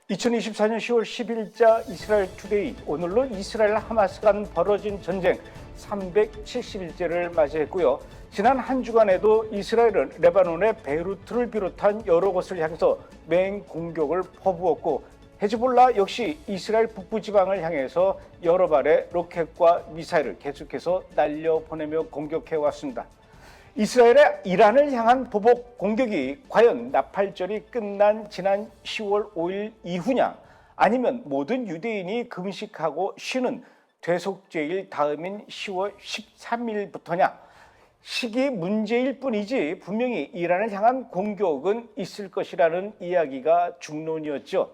2024년 10월 10일자 이스라엘 투데이, 오늘로 이스라엘 하마스 간 벌어진 전쟁 370일째를 맞이했고요. 지난 한 주간에도 이스라엘은 레바논의 베이루트를 비롯한 여러 곳을 향해서 맹 공격을 퍼부었고, 헤즈볼라 역시 이스라엘 북부 지방을 향해서 여러 발의 로켓과 미사일을 계속해서 날려보내며 공격해왔습니다. 이스라엘의 이란을 향한 보복 공격이 과연 나팔절이 끝난 지난 10월 5일 이후냐, 아니면 모든 유대인이 금식하고 쉬는 대속죄일 다음인 10월 13일부터냐, 시기 문제일 뿐이지 분명히 이란을 향한 공격은 있을 것이라는 이야기가 중론이었죠.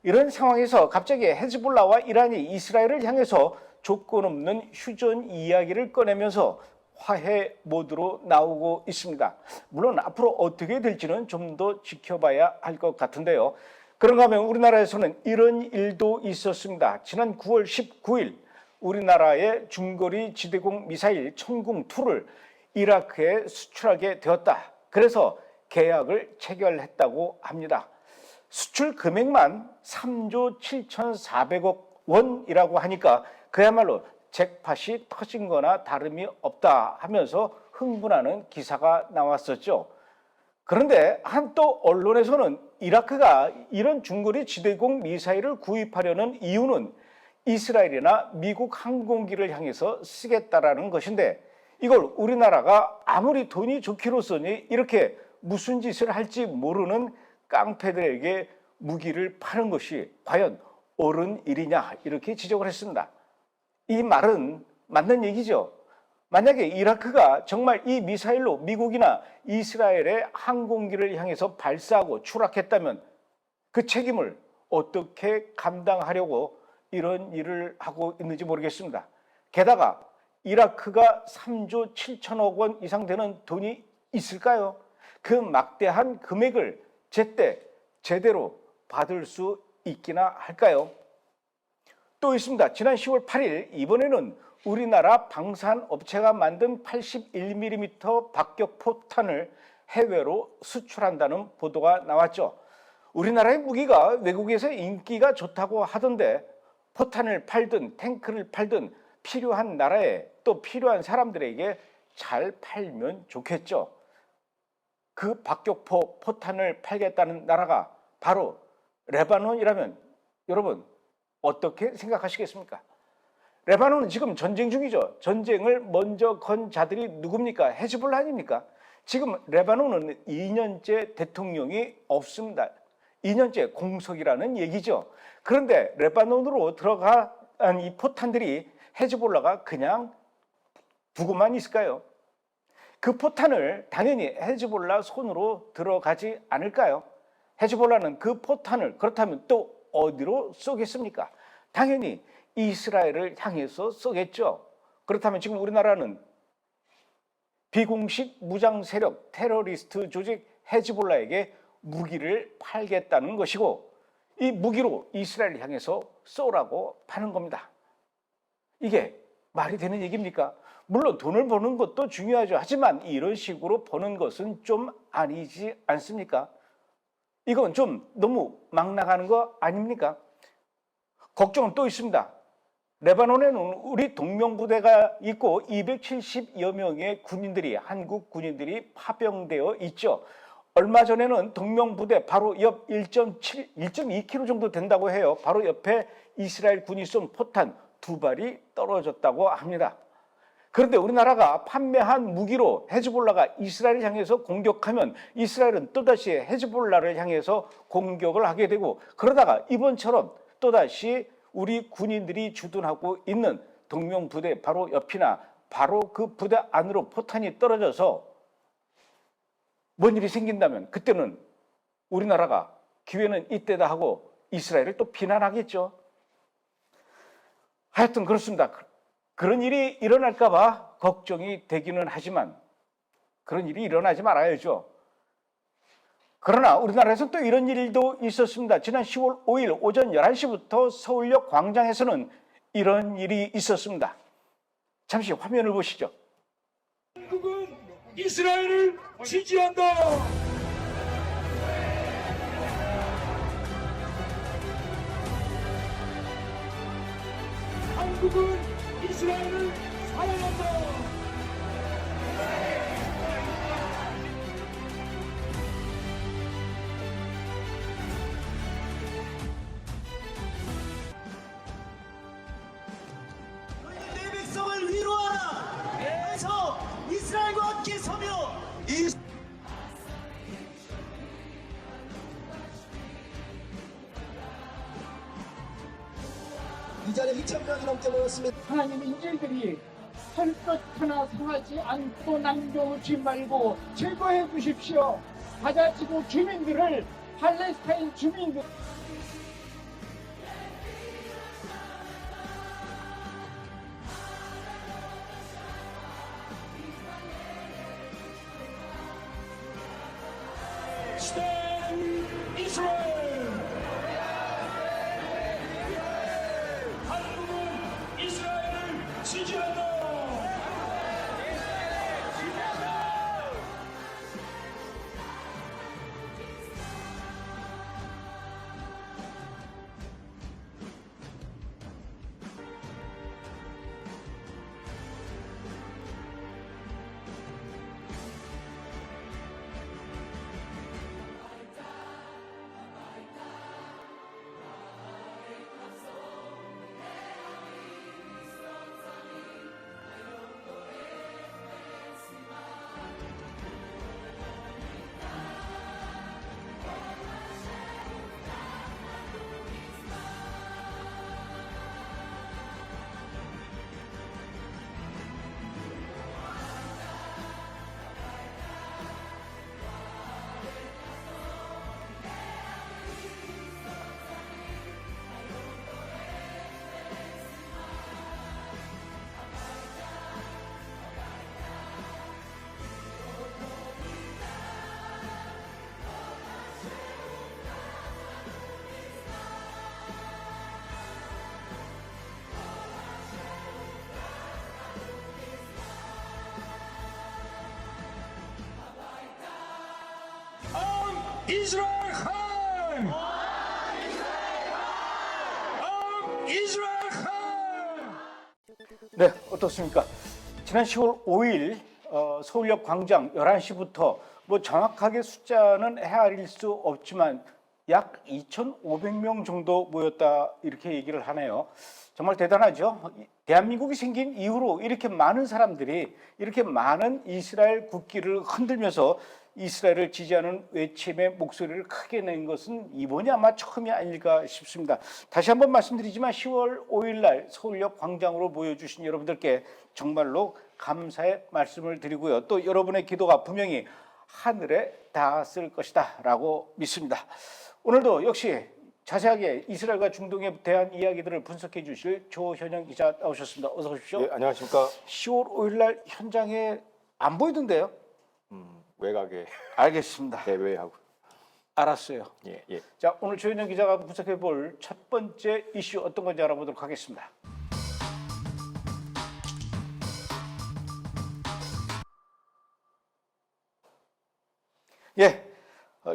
이런 상황에서 갑자기 헤즈볼라와 이란이 이스라엘을 향해서 조건 없는 휴전 이야기를 꺼내면서 화해 모드로 나오고 있습니다. 물론 앞으로 어떻게 될지는 좀 더 지켜봐야 할 것 같은데요. 그런가 하면 우리나라에서는 이런 일도 있었습니다. 지난 9월 19일 우리나라의 중거리 지대공 미사일 천궁2를 이라크에 수출하게 되었다. 그래서 계약을 체결했다고 합니다. 수출 금액만 3조 7,400억 원이라고 하니까 그야말로 잭팟이 터진 거나 다름이 없다 하면서 흥분하는 기사가 나왔었죠. 그런데 또 언론에서는 이라크가 이런 중거리 지대공 미사일을 구입하려는 이유는 이스라엘이나 미국 항공기를 향해서 쓰겠다라는 것인데, 이걸 우리나라가 아무리 돈이 좋기로서니 이렇게 무슨 짓을 할지 모르는 깡패들에게 무기를 파는 것이 과연 옳은 일이냐, 이렇게 지적을 했습니다. 이 말은 맞는 얘기죠. 만약에 이라크가 정말 이 미사일로 미국이나 이스라엘의 항공기를 향해서 발사하고 추락했다면 그 책임을 어떻게 감당하려고 이런 일을 하고 있는지 모르겠습니다. 게다가 이라크가 3조 7천억 원 이상 되는 돈이 있을까요? 그 막대한 금액을 제때 제대로 받을 수 있기나 할까요? 또 있습니다. 지난 10월 8일 이번에는 우리나라 방산업체가 만든 81mm 박격 포탄을 해외로 수출한다는 보도가 나왔죠. 우리나라의 무기가 외국에서 인기가 좋다고 하던데, 포탄을 팔든 탱크를 팔든 필요한 나라에 또 필요한 사람들에게 잘 팔면 좋겠죠. 그 박격포 포탄을 팔겠다는 나라가 바로 레바논이라면 여러분 어떻게 생각하시겠습니까? 레바논은 지금 전쟁 중이죠. 전쟁을 먼저 건 자들이 누굽니까? 헤즈볼라 아닙니까? 지금 레바논은 2년째 대통령이 없습니다. 2년째 공석이라는 얘기죠. 그런데 레바논으로 들어간 이 포탄들이 헤즈볼라가 그냥 두고만 있을까요? 그 포탄을 당연히 헤즈볼라 손으로 들어가지 않을까요? 헤즈볼라는 그 포탄을 그렇다면 또 어디로 쏘겠습니까? 당연히 이스라엘을 향해서 쏘겠죠. 그렇다면 지금 우리나라는 비공식 무장 세력 테러리스트 조직 헤즈볼라에게 무기를 팔겠다는 것이고, 이 무기로 이스라엘을 향해서 쏘라고 파는 겁니다. 이게 말이 되는 얘기입니까? 물론 돈을 버는 것도 중요하죠. 하지만 이런 식으로 버는 것은 좀 아니지 않습니까? 이건 좀 너무 막 나가는 거 아닙니까? 걱정은 또 있습니다. 레바논에는 우리 동명부대가 있고 270여 명의 군인들이, 한국 군인들이 파병되어 있죠. 얼마 전에는 동명부대 바로 옆 1.2km 정도 된다고 해요. 바로 옆에 이스라엘 군이 쏜 포탄 2발이 떨어졌다고 합니다. 그런데 우리나라가 판매한 무기로 헤즈볼라가 이스라엘을 향해서 공격하면 이스라엘은 또다시 헤즈볼라를 향해서 공격을 하게 되고, 그러다가 이번처럼 또다시 우리 군인들이 주둔하고 있는 동명부대 바로 옆이나 바로 그 부대 안으로 포탄이 떨어져서 뭔 일이 생긴다면 그때는 우리나라가 기회는 이때다 하고 이스라엘을 또 비난하겠죠. 하여튼 그렇습니다. 그런 일이 일어날까 봐 걱정이 되기는 하지만 그런 일이 일어나지 말아야죠. 그러나 우리나라에서 또 이런 일도 있었습니다. 지난 10월 5일 오전 11시부터 서울역 광장에서는 이런 일이 있었습니다. 잠시 화면을 보시죠. 한국은 이스라엘을 지지한다. 이스라엘을 사랑한다. 너희는 내 백성을 위로하라. 그래서 이스라엘과 함께 서며 이 자리에 2,000명이 넘게 모였습니다. 하나님 인재들이 할 것 하나 상하지 않고 남겨오지 말고 제거해 주십시오. 가자 지구 주민들을 팔레스타인 주민들 Stand Israel. 한국은 이스라엘을 지지한다. 이스라엘 하이! 이스라엘 하이! 네, 어떻습니까? 지난 10월 5일 서울역 광장 11시부터 뭐 정확하게 숫자는 헤아릴 수 없지만 약 2,500명 정도 모였다 이렇게 얘기를 하네요. 정말 대단하죠. 대한민국이 생긴 이후로 이렇게 많은 사람들이 이렇게 많은 이스라엘 국기를 흔들면서 이스라엘을 지지하는 외침의 목소리를 크게 낸 것은 이번이 아마 처음이 아닐까 싶습니다. 다시 한번 말씀드리지만 10월 5일 날 서울역 광장으로 모여주신 여러분들께 정말로 감사의 말씀을 드리고요. 또 여러분의 기도가 분명히 하늘에 닿았을 것이다 라고 믿습니다. 오늘도 역시 자세하게 이스라엘과 중동에 대한 이야기들을 분석해 주실 조현영 기자 나오셨습니다. 어서 오십시오. 네, 안녕하십니까. 10월 5일 날 현장에 안 보이던데요? 외곽에 알겠습니다. 대외하고. 알았어요. 예, 예. 자, 오늘 조현영 기자가 분석해 볼 첫 번째 이슈 어떤 건지 알아보도록 하겠습니다. 예,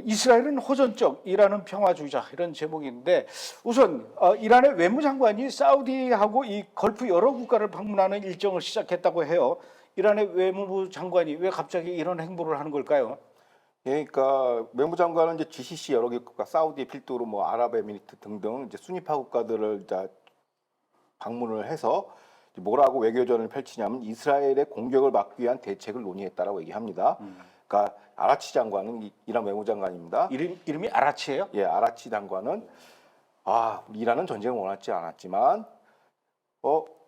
이스라엘은 호전적 이란은 평화주의자 이런 제목인데 우선 이란의 외무장관이 사우디하고 이 걸프 여러 국가를 방문하는 일정을 시작했다고 해요. 이란의 외무부 장관이 왜 갑자기 이런 행보를 하는 걸까요? 예, 그러니까 외무장관은 이제 GCC 여러 개 국가, 사우디 필두로 뭐 아랍에미리트 등등 이제 수니파 국가들을 이제 방문을 해서 뭐라고 외교전을 펼치냐면 이스라엘의 공격을 막기 위한 대책을 논의했다라고 얘기합니다. 그러니까 아라치 장관은 이란 외무장관입니다. 이름이 아라치예요? 예, 아라치 장관은 이란은 전쟁을 원하지 않았지만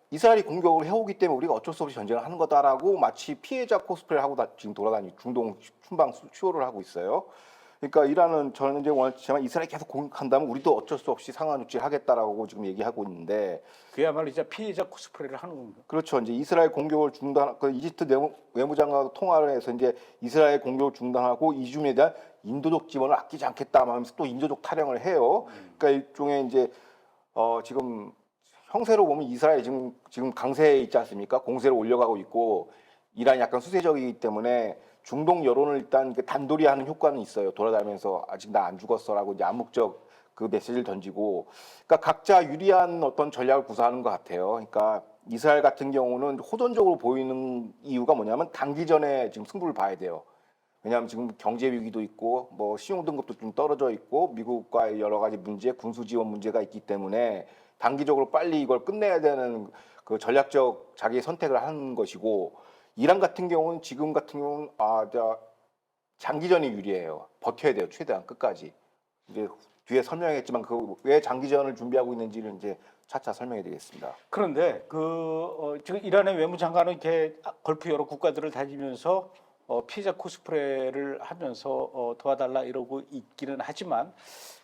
이스라엘이 공격을 해오기 때문에 우리가 어쩔 수 없이 전쟁을 하는 거다라고 마치 피해자 코스프레를 하고 지금 돌아다니는 중동 순방 수요를 하고 있어요. 그러니까 이란은 전쟁을 원하지만 이스라엘이 계속 공격한다면 우리도 어쩔 수 없이 상한 조치를 하겠다라고 지금 얘기하고 있는데 그야말로 이제 피해자 코스프레를 하는 겁니다. 그렇죠. 이제 이스라엘 공격을 그 이집트 외무장관과 통화를 해서 이제 이스라엘 공격을 중단하고 이주민에 대한 인도적 지원을 아끼지 않겠다 하면서 또 인도적 타령을 해요. 그러니까 일종의 이제 지금 형세로 보면 이스라엘 지금 강세에 있지 않습니까? 공세를 올려가고 있고 이란이 약간 수세적이기 때문에 중동 여론을 일단 단도리하는 효과는 있어요. 돌아다니면서 아직 나 안 죽었어라고 이제 암묵적 그 메시지를 던지고, 그러니까 각자 유리한 어떤 전략을 구사하는 것 같아요. 그러니까 이스라엘 같은 경우는 호전적으로 보이는 이유가 뭐냐면 단기전에 지금 승부를 봐야 돼요. 왜냐하면 지금 경제 위기도 있고 뭐 신용 등급도 좀 떨어져 있고 미국과의 여러 가지 문제, 군수 지원 문제가 있기 때문에 단기적으로 빨리 이걸 끝내야 되는 그 전략적 자기의 선택을 하는 것이고 이란 같은 경우는 지금 같은 경우는 장기전이 유리해요. 버텨야 돼요. 최대한 끝까지. 이제 뒤에 설명했지만 그 왜 장기전을 준비하고 있는지를 이제 차차 설명해 드리겠습니다. 그런데 지금 이란의 외무장관은 이렇게 걸프 여러 국가들을 다니면서 피해자 코스프레를 하면서 도와달라 이러고 있기는 하지만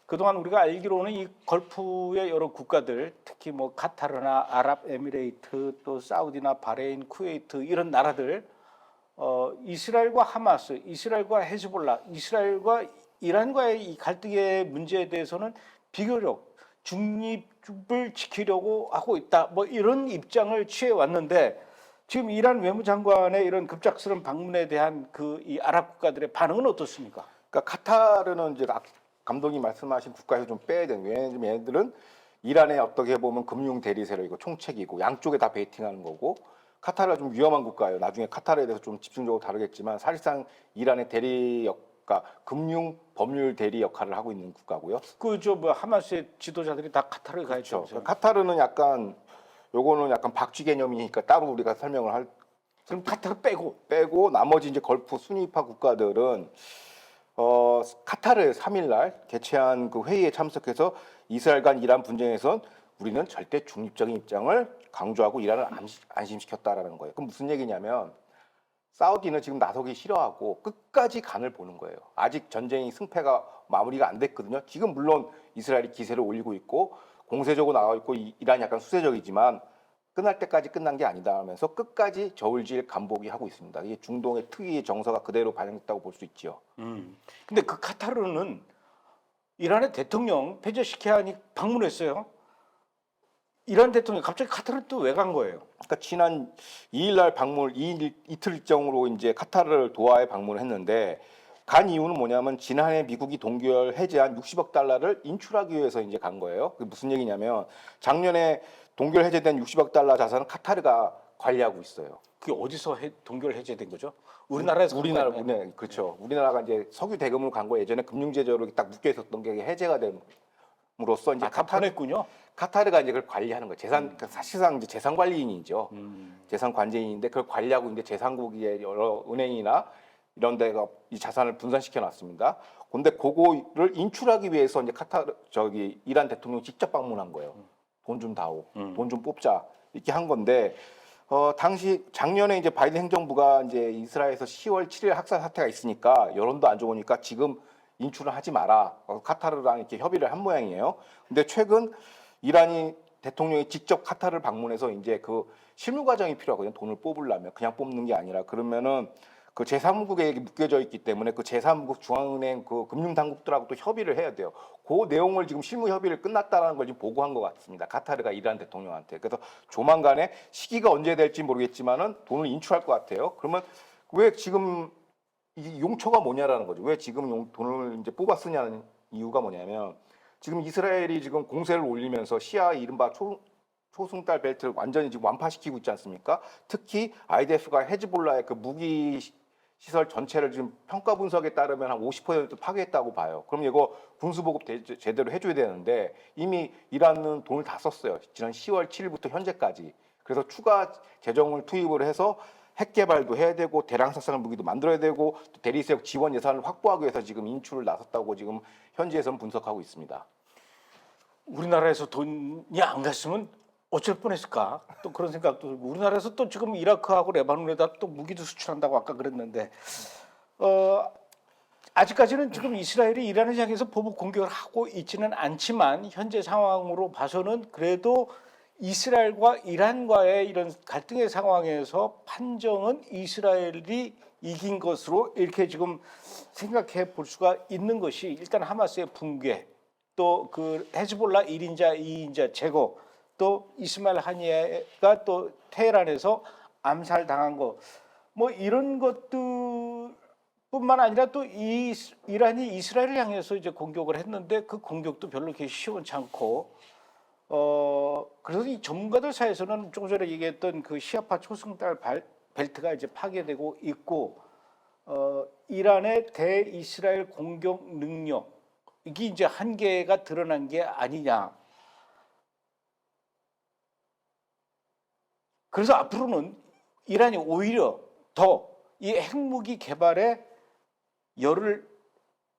그동안 우리가 알기로는 이 걸프의 여러 국가들 특히 뭐 카타르나 아랍에미레이트 또 사우디나 바레인, 쿠웨이트 이런 나라들 이스라엘과 하마스, 이스라엘과 헤즈볼라, 이스라엘과 이란과의 이 갈등의 문제에 대해서는 비교적 중립을 지키려고 하고 있다. 뭐 이런 입장을 취해 왔는데 지금 이란 외무장관의 이런 급작스러운 방문에 대한 그 이 아랍 국가들의 반응은 어떻습니까? 그러니까 카타르는 이제 감독이 말씀하신 국가에서 좀 빼야 되는 거예요. 왜냐하면 얘네들은 이란에 어떻게 보면 금융 대리 세력이고 총책이고 양쪽에 다 베이팅하는 거고 카타르가 좀 위험한 국가예요. 나중에 카타르에 대해서 좀 집중적으로 다루겠지만 사실상 이란의 대리 역과 금융 법률 대리 역할을 하고 있는 국가고요. 그저 뭐 하마스의 지도자들이 다 카타르에 가 있죠. 그렇죠. 카타르는 약간 요거는 약간 박쥐 개념이니까 따로 우리가 설명을 할 그럼 카타르 빼고 나머지 이제 걸프 순위파 국가들은 카타르에 3일날 개최한 그 회의에 참석해서 이스라엘 간 이란 분쟁에선 우리는 절대 중립적인 입장을 강조하고 이란을 안심시켰다라는 거예요. 그럼 무슨 얘기냐면 사우디는 지금 나서기 싫어하고 끝까지 간을 보는 거예요. 아직 전쟁이 승패가 마무리가 안 됐거든요. 지금 물론 이스라엘이 기세를 올리고 있고 공세적으로 나와 있고 이란이 약간 수세적이지만 끝날 때까지 끝난 게 아니다 하면서 끝까지 저울질 간보기 하고 있습니다. 이게 중동의 특유의 정서가 그대로 반영됐다고 볼 수 있죠. 근데 그 카타르는 이란의 대통령 페제시키안이 방문했어요. 이란 대통령이 갑자기 카타르 또 왜 간 거예요? 그러니까 지난 2일 날 방문 이틀 일정으로 이제 카타르를 도하에 방문을 했는데 간 이유는 뭐냐면 지난해 미국이 동결 해제한 60억 달러를 인출하기 위해서 이제 간 거예요. 그게 무슨 얘기냐면 작년에 동결 해제된 60억 달러 자산은 카타르가 관리하고 있어요. 그게 어디서 동결 해제된 거죠? 우리나라에서 우리나라 그렇죠. 우리나라가 이제 석유 대금으로 간 거 예전에 금융 제재로 딱 묶여 있었던 게 해제가 됨으로써 이제 보냈군요. 카타르가 이제 그걸 관리하는 거예요. 그러니까 사실상 이제 재산 관리인이죠. 재산 관제인인데 그걸 관리하고 이제 재산국의 여러 은행이나 이런 데가 이 자산을 분산시켜 놨습니다. 근데 그거를 인출하기 위해서 이제 이란 대통령 직접 방문한 거예요. 돈 좀 다오, 돈 좀 뽑자 이렇게 한 건데 당시 작년에 이제 바이든 행정부가 이제 이스라엘에서 10월 7일 학살 사태가 있으니까 여론도 안 좋으니까 지금 인출을 하지 마라. 카타르랑 이렇게 협의를 한 모양이에요. 근데 최근 이란이 대통령이 직접 카타르를 방문해서 이제 그 실무 과정이 필요하거든요. 돈을 뽑으려면 그냥 뽑는 게 아니라 그러면은 그 제3국에 묶여져 있기 때문에 그 제3국 중앙은행 그 금융당국들하고 또 협의를 해야 돼요. 그 내용을 지금 실무 협의를 끝났다라는 걸 지금 보고한 것 같습니다. 카타르가 이란 대통령한테. 그래서 조만간에 시기가 언제 될지 모르겠지만은 돈을 인출할 것 같아요. 그러면 왜 지금 이 용처가 뭐냐라는 거죠. 왜 지금 돈을 이제 뽑아 쓰냐는 이유가 뭐냐면 지금 이스라엘이 지금 공세를 올리면서 시아 이른바 초승달 벨트를 완전히 지금 완파시키고 있지 않습니까? 특히 IDF가 헤즈볼라의 그 무기 시설 전체를 지금 평가 분석에 따르면 한 50% 파괴했다고 봐요. 그럼 이거 군수 보급 제대로 해줘야 되는데 이미 이란은 돈을 다 썼어요. 지난 10월 7일부터 현재까지. 그래서 추가 재정을 투입을 해서 핵 개발도 해야 되고 대량 살상 무기도 만들어야 되고 또 대리세역 지원 예산을 확보하기 위해서 지금 인출을 나섰다고 지금 현지에서는 분석하고 있습니다. 우리나라에서 돈이 안 갔으면 어쩔 뻔했을까? 또 그런 생각도 들고 우리나라에서 또 지금 이라크하고 레바논에다 또 무기도 수출한다고 아까 그랬는데 아직까지는 지금 이스라엘이 이란을 향해서 보복 공격을 하고 있지는 않지만 현재 상황으로 봐서는 그래도 이스라엘과 이란과의 이런 갈등의 상황에서 판정은 이스라엘이 이긴 것으로 이렇게 지금 생각해 볼 수가 있는 것이 일단 하마스의 붕괴, 또 그 헤즈볼라 1인자, 2인자 제거, 또 이스마일 하니예가 또 테헤란에서 암살당한 거, 뭐 이런 것들뿐만 아니라 또 이란이 이스라엘을 향해서 이제 공격을 했는데 그 공격도 별로 그렇게 시원치 않고 그래서 이 전문가들 사이에서는 조금 전에 얘기했던 그 시아파 초승달 벨트가 이제 파괴되고 있고 이란의 대이스라엘 공격 능력 이게 이제 한계가 드러난 게 아니냐. 그래서 앞으로는 이란이 오히려 더 이 핵무기 개발에 열을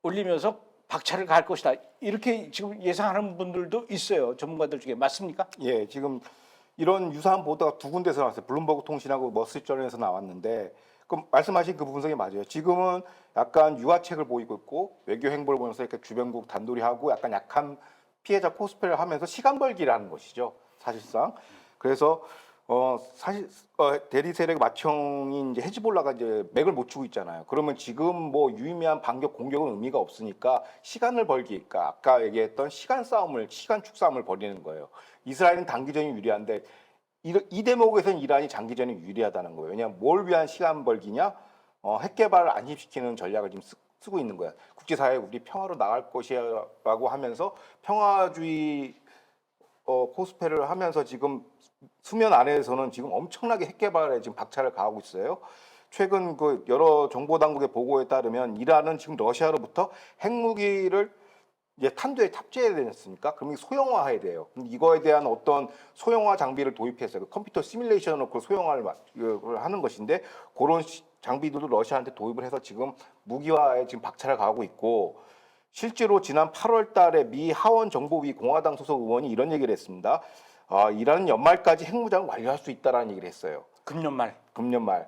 올리면서 박차를 가할 것이다. 이렇게 지금 예상하는 분들도 있어요. 전문가들 중에 맞습니까? 예, 지금 이런 유사한 보도가 두 군데서 나왔어요. 블룸버그 통신하고 머스트리전에서 나왔는데, 그럼 말씀하신 그 분석이 맞아요. 지금은 약간 유화책을 보이고 있고 외교 행보를 보면서 이렇게 주변국 단도리하고 약간 약한 피해자 코스프레를 하면서 시간 벌기를 하는 것이죠. 사실상. 그래서 사실 대리 세력 맏형인 이제 헤즈볼라가 이제 맥을 못 추고 있잖아요. 그러면 지금 뭐 유의미한 반격 공격은 의미가 없으니까 시간을 벌기, 그러니까 아까 얘기했던 시간 축 싸움을 벌이는 거예요. 이스라엘은 단기전이 유리한데 이 대목에서는 이란이 장기전이 유리하다는 거예요. 왜냐하면 뭘 위한 시간 벌기냐? 핵 개발을 안심시키는 전략을 지금 쓰고 있는 거야. 국제사회에 우리 평화로 나갈 것이라고 하면서 평화주의 코스프레를 하면서 지금 수면 아래에서는 지금 엄청나게 핵 개발에 지금 박차를 가하고 있어요. 최근 그 여러 정보 당국의 보고에 따르면 이란은 지금 러시아로부터 핵무기를 이제 탄두에 탑재해야 되지 않습니까? 그럼 소형화해야 돼요. 이거에 대한 어떤 소형화 장비를 도입해서 컴퓨터 시뮬레이션으로 그 소형화를 하는 것인데 그런 장비들도 러시아한테 도입을 해서 지금 무기화에 지금 박차를 가하고 있고 실제로 지난 8월 달에 미 하원 정보위 공화당 소속 의원이 이런 얘기를 했습니다. 이란은 연말까지 핵무장을 완료할 수 있다라는 얘기를 했어요. 금년 말.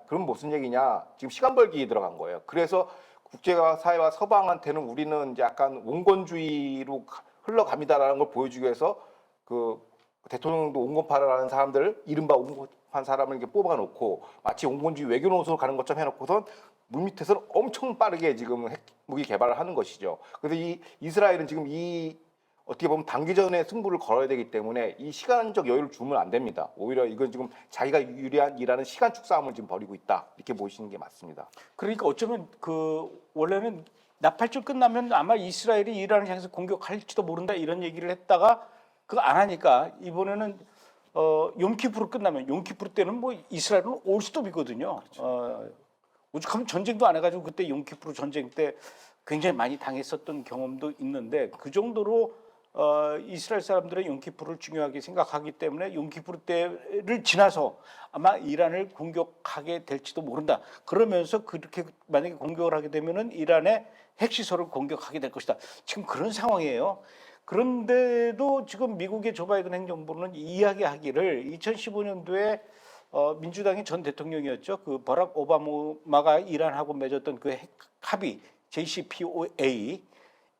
그럼 무슨 얘기냐? 지금 시간 벌기에 들어간 거예요. 그래서 국제사회와 서방한테는 우리는 이제 약간 온건주의로 흘러갑니다라는 걸 보여주기 위해서 그 대통령도 온건파라는 사람들, 이른바 온건파 사람을 이렇게 뽑아놓고 마치 온건주의 외교노선으로 가는 것처럼 해놓고선 물밑에서는 엄청 빠르게 지금 핵무기 개발을 하는 것이죠. 그래서 이 이스라엘은 지금 이 어떻게 보면 단기전에 승부를 걸어야 되기 때문에 이 시간적 여유를 주면 안 됩니다. 오히려 이건 지금 자기가 유리한 일하는 시간축 싸움을 지금 벌이고 있다. 이렇게 보시는 게 맞습니다. 그러니까 어쩌면 그 원래는 나팔절 끝나면 아마 이스라엘이 이란을 향해서 공격할지도 모른다 이런 얘기를 했다가 그거 안 하니까 이번에는 욤키프르 끝나면 욤키프르 때는 뭐 이스라엘은 올스톱이거든요. 오죽하면 전쟁도 안 해가지고 그때 욤키프르 전쟁 때 굉장히 많이 당했었던 경험도 있는데 그 정도로 이스라엘 사람들은 욤키프르를 중요하게 생각하기 때문에 욤키프르 때를 지나서 아마 이란을 공격하게 될지도 모른다. 그러면서 그렇게 만약에 공격을 하게 되면은 이란의 핵시설을 공격하게 될 것이다. 지금 그런 상황이에요. 그런데도 지금 미국의 조 바이든 행정부는 이야기하기를 2015년도에 민주당의 전 대통령이었죠. 그 버락 오바마가 이란하고 맺었던 그 핵 합의 JCPOA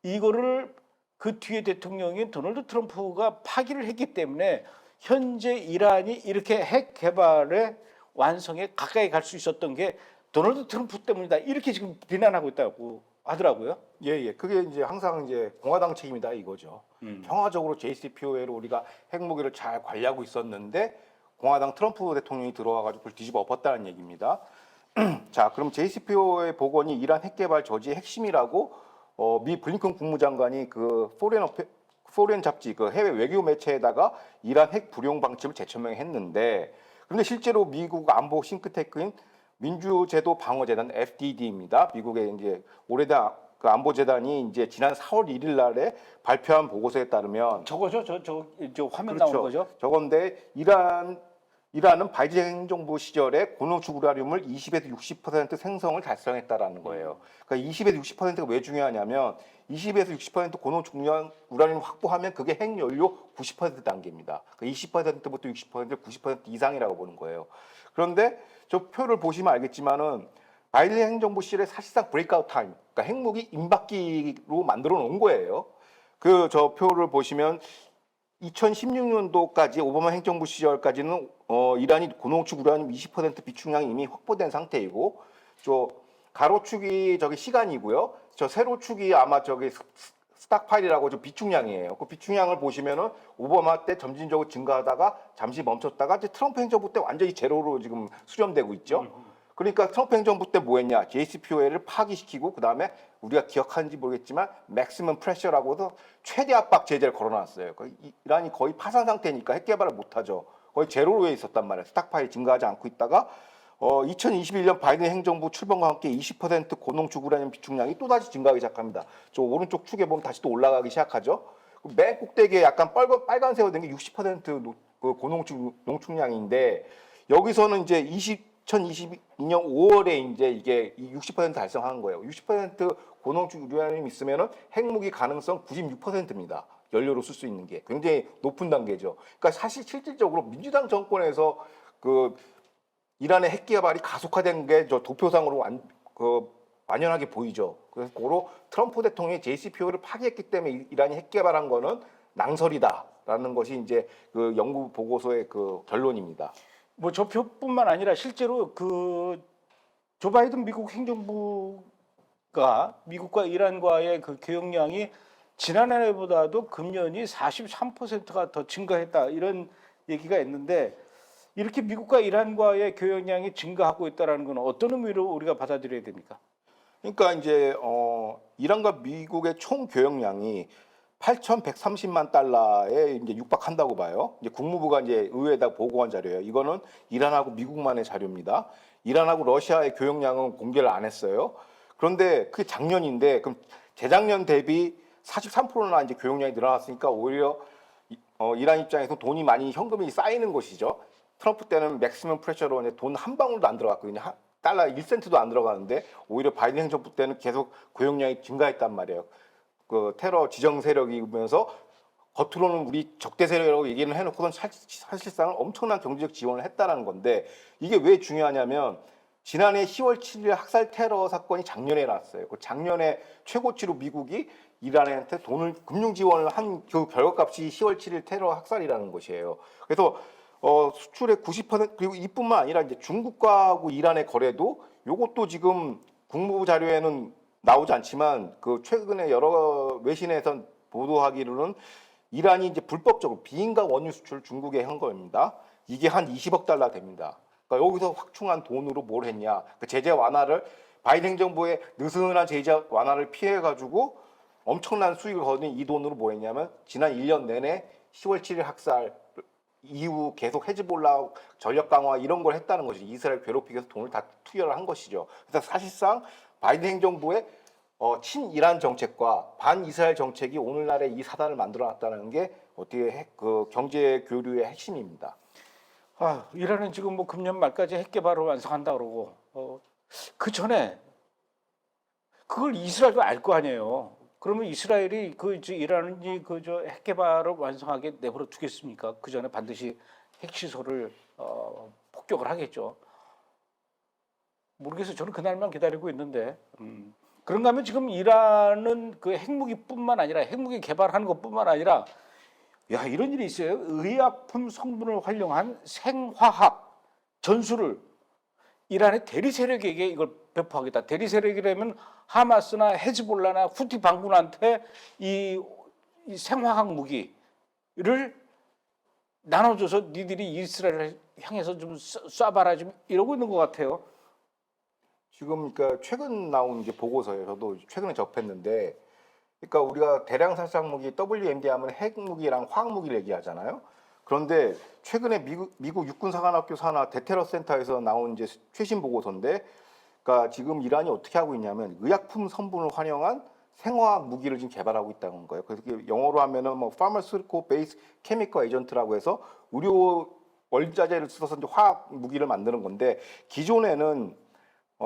이거를 그 뒤에 대통령인 도널드 트럼프가 파기를 했기 때문에 현재 이란이 이렇게 핵 개발의 완성에 가까이 갈 수 있었던 게 도널드 트럼프 때문이다. 이렇게 지금 비난하고 있다고 하더라고요. 예. 그게 이제 항상 이제 공화당 책임이다 이거죠. 평화적으로 JCPOA로 우리가 핵무기를 잘 관리하고 있었는데 공화당 트럼프 대통령이 들어와가지고 그걸 뒤집어 엎었다는 얘기입니다. 자, 그럼 JCPOA 복원이 이란 핵 개발 저지의 핵심이라고 미 블링컨 국무장관이 그 포렌 잡지 그 해외 외교 매체에다가 이란 핵 불용 방침을 재천명했는데 그런데 실제로 미국 안보 싱크탱크인 민주제도 방어재단 FDD입니다. 미국의 이제 오래된 그 안보재단이 이제 지난 4월 1일 날에 발표한 보고서에 따르면 저거죠, 저 화면 그렇죠. 나오는 거죠. 저건데 이란은 바이든 행정부 시절에 고농축 우라늄을 20에서 60% 생성을 달성했다라는 거예요. 그러니까 20에서 60%가 왜 중요하냐면 20에서 60% 고농축 우라늄 확보하면 그게 핵 연료 90% 단계입니다. 그러니까 20%부터 60%, 90% 이상이라고 보는 거예요. 그런데 저 표를 보시면 알겠지만은 바이든 행정부 시절에 사실상 브레이크아웃 타임, 그러니까 핵무기 임박기로 만들어 놓은 거예요. 그 저 표를 보시면 2016년도까지 오바마 행정부 시절까지는 이란이 고농축 우라늄 20% 비축량이 이미 확보된 상태이고 저 가로축이 저기 시간이고요. 저 세로축이 아마 저기 스탁파일이라고 저 비축량이에요. 그 비축량을 보시면은 오바마 때 점진적으로 증가하다가 잠시 멈췄다가 이제 트럼프 행정부 때 완전히 제로로 지금 수렴되고 있죠. 그러니까 트럼프 행정부 때 뭐 했냐? JCPOA를 파기시키고 그다음에 우리가 기억하는지 모르겠지만 맥시멈 프레셔라고도 최대 압박 제재를 걸어놨어요. 이란이 거의 파산 상태니까 핵 개발을 못하죠. 거의 제로로에 있었단 말이에요. 스탁파일이 증가하지 않고 있다가 2021년 바이든 행정부 출범과 함께 20% 고농축 우라늄 비축량이 또다시 증가하기 시작합니다. 저 오른쪽 축에 보면 다시 또 올라가기 시작하죠. 맨 꼭대기에 약간 빨간색으로 된 게 60% 고농축 농축량인데 여기서는 이제 2022년 5월에 이제 이게 60% 달성한 거예요. 60% 고농축 우라늄 있으면은 핵무기 가능성 96%입니다. 연료로 쓸 수 있는 게 굉장히 높은 단계죠. 그러니까 사실 실질적으로 민주당 정권에서 그 이란의 핵 개발이 가속화된 게 저 도표상으로 완연하게 보이죠. 그래서 고로 트럼프 대통령이 JCPOA를 파기했기 때문에 이란이 핵 개발한 거는 낭설이다라는 것이 이제 그 연구 보고서의 그 결론입니다. 뭐 저 표뿐만 아니라 실제로 그 조 바이든 미국 행정부가 미국과 이란과의 그 교역량이 지난해보다도 금년이 43%가 더 증가했다 이런 얘기가 있는데 이렇게 미국과 이란과의 교역량이 증가하고 있다는 건 어떤 의미로 우리가 받아들여야 됩니까? 그러니까 이제 이란과 미국의 총 교역량이 8,130만 달러에 이제 육박한다고 봐요. 이제 국무부가 이제 의회에다 보고한 자료예요. 이거는 이란하고 미국만의 자료입니다. 이란하고 러시아의 교역량은 공개를 안 했어요. 그런데 그게 작년인데 그럼 재작년 대비 43%나 이제 교역량이 늘어났으니까 오히려 이란 입장에서 돈이 많이 현금이 쌓이는 것이죠. 트럼프 때는 맥시멈 프레셔로 이제 돈 한 방울도 안 들어갔거든요. 달러 1센트도 안 들어가는데 오히려 바이든 행정부 때는 계속 교역량이 증가했단 말이에요. 그 테러 지정 세력이면서 겉으로는 우리 적대 세력이라고 얘기는 해놓고는 사실상은 엄청난 경제적 지원을 했다는 건데 이게 왜 중요하냐면 지난해 10월 7일 학살 테러 사건이 작년에 일어났어요. 그 작년에 최고치로 미국이 이란한테 돈을 금융 지원을 한 그 결과값이 10월 7일 테러 학살이라는 것이에요. 그래서 수출의 90% 그리고 이뿐만 아니라 이제 중국과하고 이란의 거래도 요것도 지금 국무부 자료에는 나오지 않지만 그 최근에 여러 외신에서 보도하기로는 이란이 이제 불법적으로 비인가 원유 수출 중국에 한 겁니다. 이게 한 20억 달러 됩니다. 그러니까 여기서 확충한 돈으로 뭘 했냐? 그 제재 완화를 바이든 행정부의 느슨한 제재 완화를 피해 가지고 엄청난 수익을 거둔 이 돈으로 뭐 했냐면 지난 1년 내내 10월 7일 학살 이후 계속 헤즈볼라 전력 강화 이런 걸 했다는 것이죠. 이스라엘 괴롭히기 위해서 돈을 다 투여를 한 것이죠. 그래서 사실상 바이든 행정부의 친이란 정책과 반이스라엘 정책이 오늘날의 이 사단을 만들어놨다는 게 어떻게 그 경제 교류의 핵심입니다. 이란은 지금 뭐 금년 말까지 핵 개발을 완성한다 그러고 그 전에 그걸 이스라엘도 알 거 아니에요. 그러면 이스라엘이 이란이 핵 개발을 완성하게 내버려 두겠습니까? 그 전에 반드시 핵 시설을 폭격을 하겠죠. 모르겠어요. 저는 그날만 기다리고 있는데. 그런가 하면 지금 이란은 그 핵무기뿐만 아니라 핵무기 개발하는 것뿐만 아니라 이런 일이 있어요. 의약품 성분을 활용한 생화학 전술을 이란의 대리 세력에게 이걸 배포하겠다. 대리 세력이라면 하마스나 헤즈볼라나 후티 반군한테 이 생화학 무기를 나눠줘서 니들이 이스라엘을 향해서 좀 쏴봐라 좀 이러고 있는 것 같아요. 지금 그러니까 최근 나온 이제 보고서예요. 저도 최근에 접했는데, 그러니까 우리가 대량 살상 무기 WMD 하면 핵 무기랑 화학 무기를 얘기하잖아요. 그런데 최근에 미국 육군사관학교 산하 대테러 센터에서 나온 이제 최신 보고서인데, 그러니까 지금 이란이 어떻게 하고 있냐면 의약품 성분을 활용한 생화학 무기를 지금 개발하고 있다는 거예요. 그래서 영어로 하면은 뭐 Pharmaceutical Based Chemical Agent라고 해서 의료 원자재를 써서 이제 화학 무기를 만드는 건데 기존에는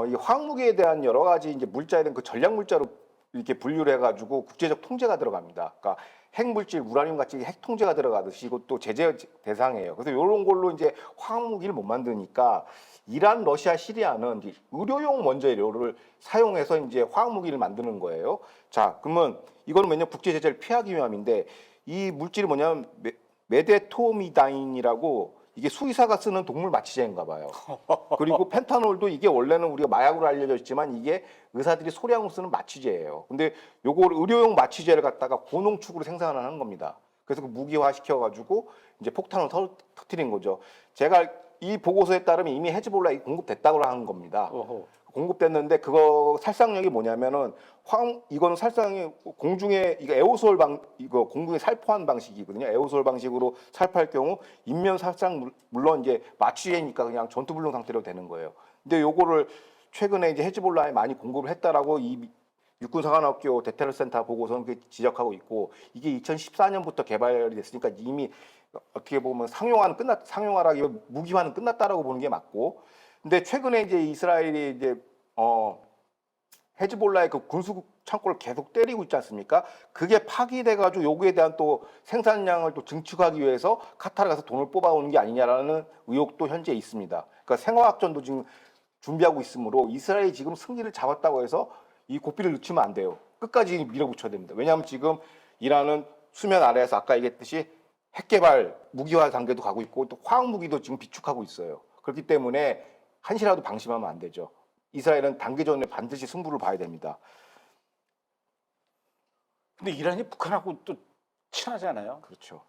이 화학 무기에 대한 여러 가지 이제 물자에 대한 그 전략 물자로 이렇게 분류를 해가지고 국제적 통제가 들어갑니다. 그러니까 핵물질 우라늄 같이 핵 통제가 들어가듯이 이것도 제재 대상이에요. 그래서 이런 걸로 이제 화학 무기를 못 만드니까 이란, 러시아, 시리아는 이제 의료용 원재료를 사용해서 이제 화학 무기를 만드는 거예요. 자, 그러면 이거는 왜냐 국제 제재를 피하기 위함인데 이 물질이 뭐냐면 메데토미다인이라고 이게 수의사가 쓰는 동물 마취제인가 봐요. 그리고 펜타놀도 이게 원래는 우리가 마약으로 알려져 있지만 이게 의사들이 소량으로 쓰는 마취제예요. 근데 요걸 의료용 마취제를 갖다가 고농축으로 생산하는 겁니다. 그래서 그 무기화 시켜가지고 이제 폭탄을 터뜨린 거죠. 제가 이 보고서에 따르면 이미 헤즈볼라에 공급됐다고 하는 겁니다. 공급됐는데 그거 살상력이 뭐냐면은 이거는 살상이 공중에 이거 에어솔 이거 공중에 살포한 방식이거든요. 에어솔 방식으로 살포할 경우 인면 살상 물론 이제 마취제니까 그냥 전투불능 상태로 되는 거예요. 근데 요거를 최근에 이제 헤즈볼라에 많이 공급을 했다라고 이 육군사관학교 대테러센터 보고서는 지적하고 있고 이게 2014년부터 개발이 됐으니까 이미 어떻게 보면 상용화라기 무기화는 끝났다라고 보는 게 맞고 근데 최근에 이제 이스라엘이 이제 헤즈볼라의 그 군수 창고를 계속 때리고 있지 않습니까? 그게 파기돼 가지고 요구에 대한 또 생산량을 또 증축하기 위해서 카타르 가서 돈을 뽑아오는 게 아니냐라는 의혹도 현재 있습니다. 그러니까 생화학전도 지금 준비하고 있으므로 이스라엘이 지금 승리를 잡았다고 해서 이 고삐를 늦추면 안 돼요. 끝까지 밀어붙여야 됩니다. 왜냐하면 지금 이란은 수면 아래에서 아까 얘기했듯이 핵개발 무기화 단계도 가고 있고 또 화학 무기도 지금 비축하고 있어요. 그렇기 때문에 한시라도 방심하면 안 되죠. 이스라엘은 단기전에 반드시 승부를 봐야 됩니다. 근데 이란이 북한하고 또 친하잖아요. 그렇죠.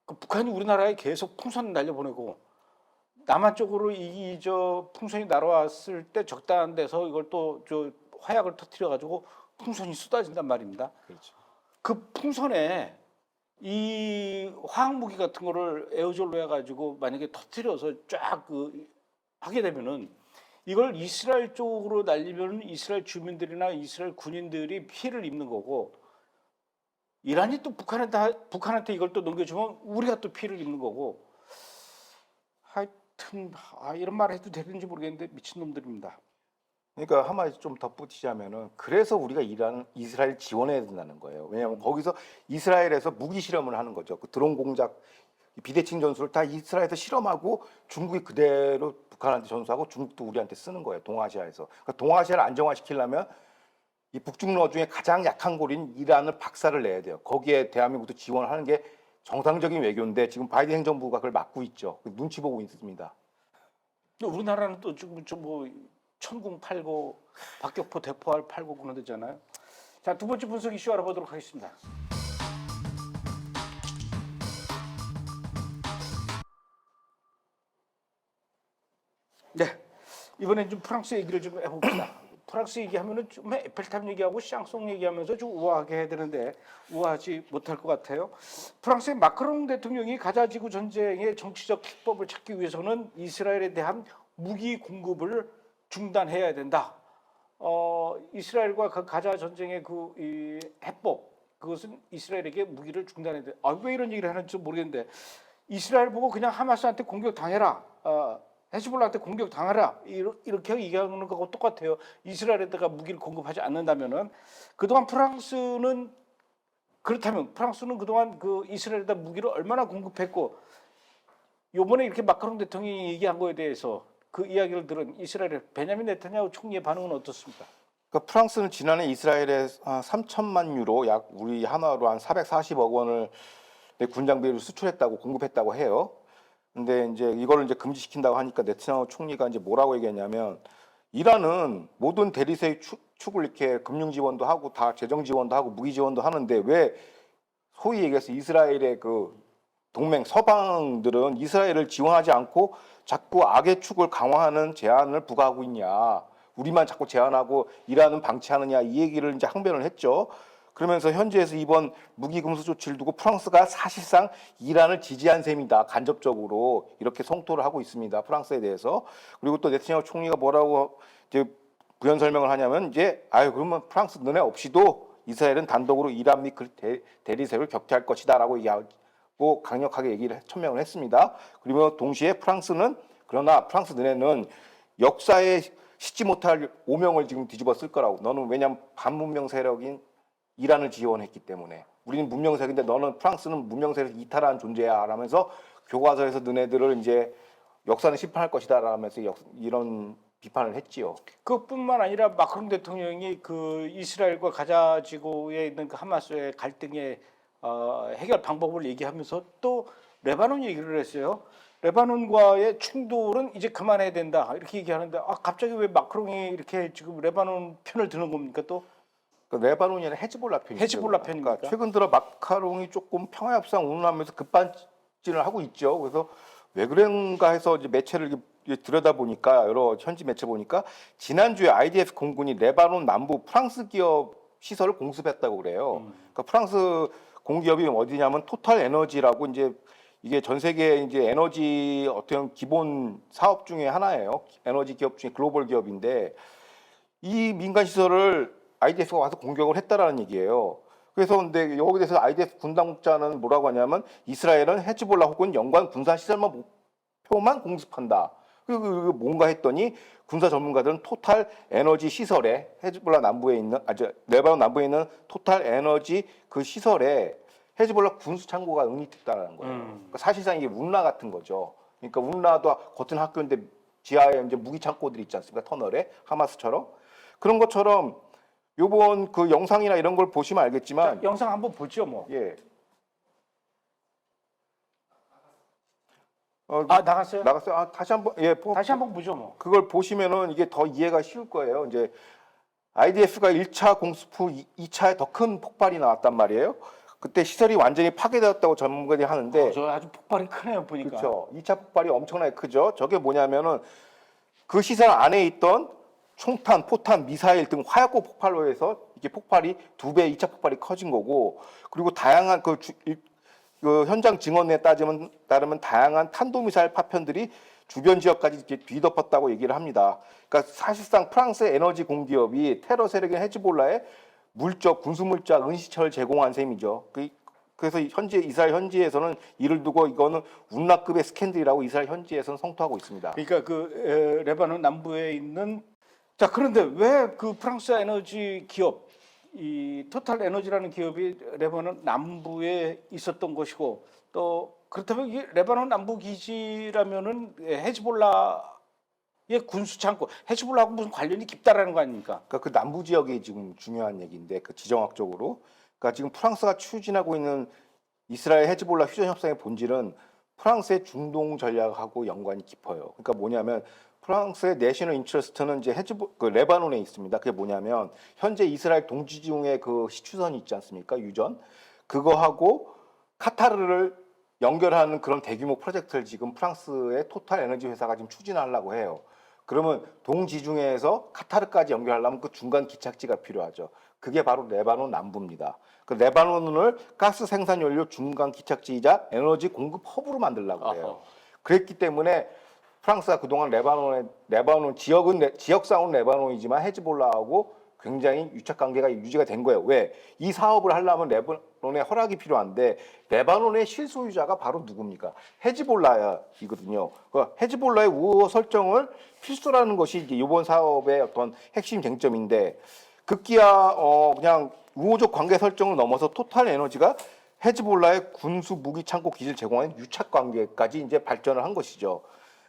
그 북한이 우리나라에 계속 풍선 날려보내고 남한 쪽으로 저 풍선이 날아왔을 때 적당한 데서 이걸 또 저 화약을 터뜨려 가지고 풍선이 쏟아진단 말입니다. 그렇죠. 그 풍선에 이 화학 무기 같은 거를 에어졸로 해가지고 만약에 터뜨려서 쫙 그 하게 되면은 이걸 이스라엘 쪽으로 날리면 이스라엘 주민들이나 이스라엘 군인들이 피해를 입는 거고 이란이 또 북한한테 이걸 또 넘겨주면 우리가 또 피해를 입는 거고 하여튼 이런 말 해도 되는지 모르겠는데 미친 놈들입니다. 그러니까 한마디 좀 덧붙이자면은 그래서 우리가 이스라엘 지원해야 된다는 거예요. 왜냐하면 거기서 이스라엘에서 무기 실험을 하는 거죠. 그 드론 공작, 비대칭 전술을 다 이스라엘에서 실험하고 중국이 그대로 북한한테 전수하고 중국도 우리한테 쓰는 거예요. 동아시아에서. 그러니까 동아시아를 안정화시키려면 이 북중러 중에 가장 약한 고리인 이란을 박살을 내야 돼요. 거기에 대한민국도 지원을 하는 게 정상적인 외교인데 지금 바이든 행정부가 그걸 막고 있죠. 눈치 보고 있습니다. 우리나라는 또 지금 뭐 천궁 팔고 박격포 대포알 팔고 그런 데잖아요. 자, 두 번째 분석 이슈 알아보도록 하겠습니다. 네, 이번엔 좀 프랑스 얘기를 좀 해봅시다. 프랑스 얘기하면은 좀 에펠탑 얘기하고 샹송 얘기하면서 좀 우아하게 해야 되는데 우아하지 못할 것 같아요. 프랑스의 마크롱 대통령이 가자 지구 전쟁의 정치적 해법을 찾기 위해서는 이스라엘에 대한 무기 공급을 중단해야 된다. 이스라엘과 그 가자 전쟁의 이 해법 그것은 이스라엘에게 무기를 중단해야 돼. 왜 이런 얘기를 하는지 모르겠는데 이스라엘 보고 그냥 하마스한테 공격 당해라. 헤즈볼라한테 공격 당하라 이렇게 얘기하는 거하고 똑같아요. 이스라엘에다가 무기를 공급하지 않는다면은 그동안 프랑스는 그렇다면 프랑스는 그동안 그 이스라엘에다 무기를 얼마나 공급했고 요번에 이렇게 마크롱 대통령이 얘기한 거에 대해서 그 이야기를 들은 이스라엘의 베냐민 네타냐후 총리의 반응은 어떻습니까? 그러니까 프랑스는 지난해 이스라엘에 3천만 유로 약 우리 한화로 한 440억 원을 군장비를 수출했다고 공급했다고 해요. 근데 이제 이거를 이제 금지시킨다고 하니까 네타냐후 총리가 이제 뭐라고 얘기했냐면 이란은 모든 대리세의 축을 이렇게 금융 지원도 하고 다 재정 지원도 하고 무기 지원도 하는데 왜 소위 얘기해서 이스라엘의 그 동맹 서방들은 이스라엘을 지원하지 않고 자꾸 악의 축을 강화하는 제한을 부과하고 있냐. 우리만 자꾸 제한하고 이란은 방치하느냐 이 얘기를 이제 항변을 했죠. 그러면서 현지에서 이번 무기 금수 조치를 두고 프랑스가 사실상 이란을 지지한 셈이다. 간접적으로 이렇게 성토를 하고 있습니다. 프랑스에 대해서. 그리고 또 네타냐후 총리가 뭐라고 이제 부연 설명을 하냐면 이제 그러면 프랑스 너네 없이도 이스라엘은 단독으로 이란 및 대리세를 격퇴할 것이다라고 얘기하고 강력하게 얘기를 천명을 했습니다. 그리고 동시에 그러나 프랑스 너네는 역사에 싣지 못할 오명을 지금 뒤집어 쓸 거라고. 너는 왜냐하면 반문명 세력인 이란을 지원했기 때문에 우리는 문명 세력인데 너는 프랑스는 문명 세력 이탈한 존재야 라면서 교과서에서 너네들을 이제 역사는 심판할 것이다 라면서 이런 비판을 했지요. 그것뿐만 아니라 마크롱 대통령이 그 이스라엘과 가자 지구에 있는 그 하마스의 갈등의 해결 방법을 얘기하면서 또 레바논 얘기를 했어요. 레바논과의 충돌은 이제 그만해야 된다 이렇게 얘기하는데 갑자기 왜 마크롱이 이렇게 지금 레바논 편을 드는 겁니까 또? 레바논이 아니라 헤즈볼라 편이죠. 헤즈볼라 편입니까? 그러니까 최근 들어 마카롱이 조금 평화 협상 운운하면서 급발진을 하고 있죠. 그래서 왜 그런가 해서 이제 매체를 들여다 보니까 여러 현지 매체 보니까 지난주에 IDF 공군이 레바논 남부 프랑스 기업 시설을 공습했다고 그래요. 그러니까 프랑스 공기업이 어디냐면 토탈 에너지라고 이제 이게 전 세계 이제 에너지 어떤 기본 사업 중에 하나예요. 에너지 기업 중에 글로벌 기업인데 이 민간 시설을 IDF가 와서 공격을 했다라는 얘기예요. 그래서 근데 여기 대해서 IDF 군 당국자는 뭐라고 하냐면 이스라엘은 헤즈볼라 혹은 연관 군사 시설만 목표만 공습한다. 그리고 뭔가 했더니 군사 전문가들은 토탈 에너지 시설에 헤즈볼라 남부에 있는 레바논 남부에 있는 토탈 에너지 그 시설에 헤즈볼라 군수 창고가 응립됐다는 거예요. 그러니까 사실상 이게 운라 같은 거죠. 그러니까 운라도 같은 학교인데 지하에 이제 무기 창고들이 있지 않습니까? 터널에 하마스처럼 그런 것처럼 요번 그 영상이나 이런 걸 보시면 알겠지만 자, 영상 한번 보죠, 뭐. 예. 나갔어요? 나갔어요. 다시 한번 다시 한번 보죠, 뭐. 그걸 보시면은 이게 더 이해가 쉬울 거예요. 이제 IDF가 1차 공습 후 2차에 더 큰 폭발이 나왔단 말이에요. 그때 시설이 완전히 파괴되었다고 전문가들이 하는데 저 아주 폭발이 크네요, 보니까. 그렇죠. 2차 폭발이 엄청나게 크죠. 저게 뭐냐면은 그 시설 안에 있던 총탄, 포탄, 미사일 등 화약고 폭발로 해서 이게 폭발이 2배, 2차 폭발이 커진 거고 그리고 다양한 그 현장 증언에 따르면 다양한 탄도미사일 파편들이 주변 지역까지 이렇게 뒤덮었다고 얘기를 합니다. 그러니까 사실상 프랑스의 에너지 공기업이 테러 세력인 헤즈볼라에 물적, 군수물자, 은시처를 제공한 셈이죠. 그래서 현재 이스라엘 현지에서는 이를 두고 이거는 운라급의 스캔들이라고 이스라엘 현지에서는 성토하고 있습니다. 그러니까 레바논 남부에 있는 자 그런데 왜 그 프랑스 에너지 기업 이 토탈 에너지라는 기업이 레바논 남부에 있었던 것이고 또 그렇다면 이게 레바논 남부 기지라면은 헤즈볼라의 군수 창고 헤즈볼라하고 무슨 관련이 깊다라는 거 아닙니까? 그러니까 그 남부 지역이 지금 중요한 얘기인데 그 지정학적으로 그러니까 지금 프랑스가 추진하고 있는 이스라엘 헤즈볼라 휴전 협상의 본질은 프랑스의 중동 전략하고 연관이 깊어요. 그러니까 뭐냐면 프랑스의 내셔널 인트러스트는 이제 레바논에 있습니다. 그게 뭐냐면 현재 이스라엘 동지중에 그 시추선이 있지 않습니까? 유전 그거하고 카타르를 연결하는 그런 대규모 프로젝트를 지금 프랑스의 토탈 에너지 회사가 지금 추진하려고 해요. 그러면 동지중해에서 카타르까지 연결하려면 그 중간 기착지가 필요하죠. 그게 바로 레바논 남부입니다. 그 레바논을 가스 생산 연료 중간 기착지이자 에너지 공급 허브로 만들려고 해요. 그랬기 때문에 프랑스가 그동안 레바논 지역상은 레바논이지만 헤즈볼라하고 굉장히 유착 관계가 유지가 된 거예요. 왜? 이 사업을 하려면 레바논의 허락이 필요한데 레바논의 실소유자가 바로 누굽니까? 헤즈볼라이거든요. 그 헤즈볼라의 우호 설정을 필수라는 것이 이제 이번 사업의 어떤 핵심 쟁점인데 급기야 그냥 우호적 관계 설정을 넘어서 토탈 에너지가 헤즈볼라의 군수 무기 창고 기지를 제공하는 유착 관계까지 이제 발전을 한 것이죠.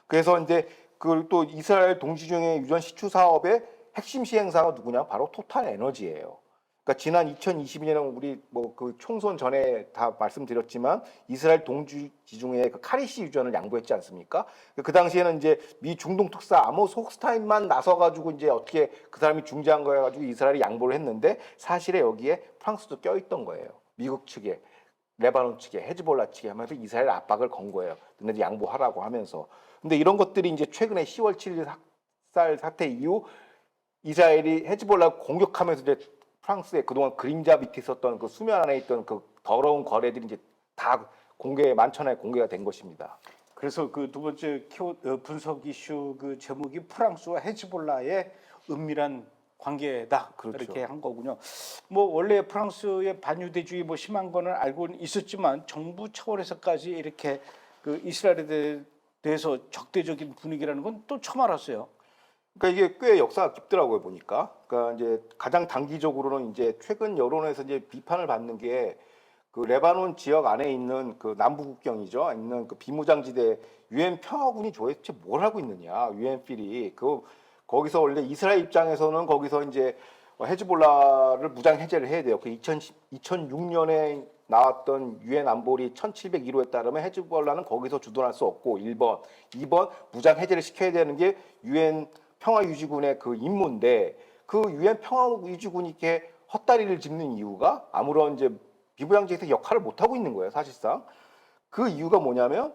그래서 이제 그 또 이스라엘 동지중해 유전 시추 사업의 핵심 시행사가 누구냐? 바로 토탈 에너지예요. 그러니까 지난 2022년에 우리 뭐 그 총선 전에 다 말씀드렸지만 이스라엘 동지중해 그 카리시 유전을 양보했지 않습니까? 그 당시에는 이제 미 중동 특사 아모스 호크스타인만 나서가지고 이제 어떻게 그 사람이 중재한 거여 가지고 이스라엘이 양보를 했는데 사실에 여기에 프랑스도 껴있던 거예요. 미국 측에. 레바논 측에 헤즈볼라 측에 하면서 이스라엘 압박을 건 거예요. 너네들 양보하라고 하면서. 근데 이런 것들이 이제 최근에 10월 7일 학살 사태 이후 이스라엘이 헤즈볼라 공격하면서 이제 프랑스의 그동안 그림자 밑에 있었던 그 수면 안에 있던 그 더러운 거래들이 이제 다 만천하에 공개가 된 것입니다. 그래서 그 두 번째 분석 이슈 그 제목이 프랑스와 헤즈볼라의 은밀한 관계다. 그렇죠. 이렇게 한 거군요. 뭐 원래 프랑스의 반유대주의 뭐 심한 거는 알고는 있었지만 정부 차원에서까지 이렇게 그 이스라엘에 대해서 적대적인 분위기라는 건 또 처음 알았어요. 그러니까 이게 꽤 역사가 깊더라고요 보니까. 그러니까 이제 가장 단기적으로는 이제 최근 여론에서 이제 비판을 받는 게 그 레바논 지역 안에 있는 그 남부 국경이죠. 있는 그 비무장지대 유엔 평화군이 도대체 뭘 하고 있느냐. 유엔필이 거기서 원래 이스라엘 입장에서는 거기서 이제 헤즈볼라를 무장 해제를 해야 돼요. 그 2006년에 나왔던 유엔 안보리 1701호에 따르면 헤즈볼라는 거기서 주둔할 수 없고 1번, 2번 무장 해제를 시켜야 되는 게 유엔 평화유지군의 그 임무인데 그 유엔 평화유지군이 이렇게 헛다리를 짚는 이유가 아무런 이제 비무장지대에서 역할을 못 하고 있는 거예요, 사실상. 그 이유가 뭐냐면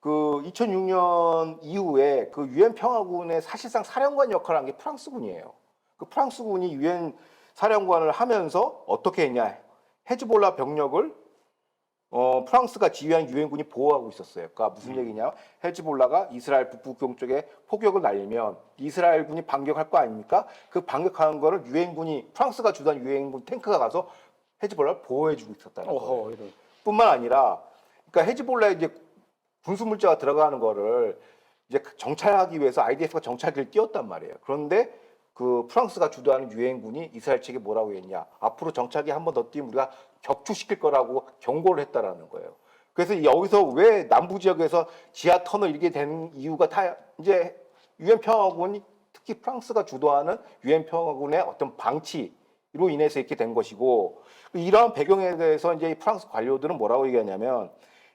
그 2006년 이후에 그 유엔 평화군의 사실상 사령관 역할을 한 게 프랑스군이에요. 그 프랑스군이 유엔 사령관을 하면서 어떻게 했냐? 헤즈볼라 병력을 프랑스가 지휘한 유엔군이 보호하고 있었어요. 그러니까 무슨 얘기냐? 헤즈볼라가 이스라엘 북부경 쪽에 포격을 날리면 이스라엘군이 반격할 거 아닙니까? 그 반격하는 거를 유엔군이 프랑스가 주도한 유엔군 탱크가 가서 헤즈볼라를 보호해주고 있었다는 거예요. 이런. 뿐만 아니라, 그러니까 헤즈볼라에 이제 군수 물자가 들어가는 거를 이제 정찰하기 위해서 IDF가 정찰기를 띄웠단 말이에요. 그런데 그 프랑스가 주도하는 유엔군이 이스라엘 측에 뭐라고 했냐? 앞으로 정찰기 한 번 더 띄면 우리가 격추시킬 거라고 경고를 했다라는 거예요. 그래서 여기서 왜 남부 지역에서 지하 터널 이렇게 된 이유가 다 이제 유엔 평화군이 특히 프랑스가 주도하는 유엔 평화군의 어떤 방치로 인해서 이렇게 된 것이고, 이러한 배경에 대해서 이제 프랑스 관료들은 뭐라고 얘기하냐면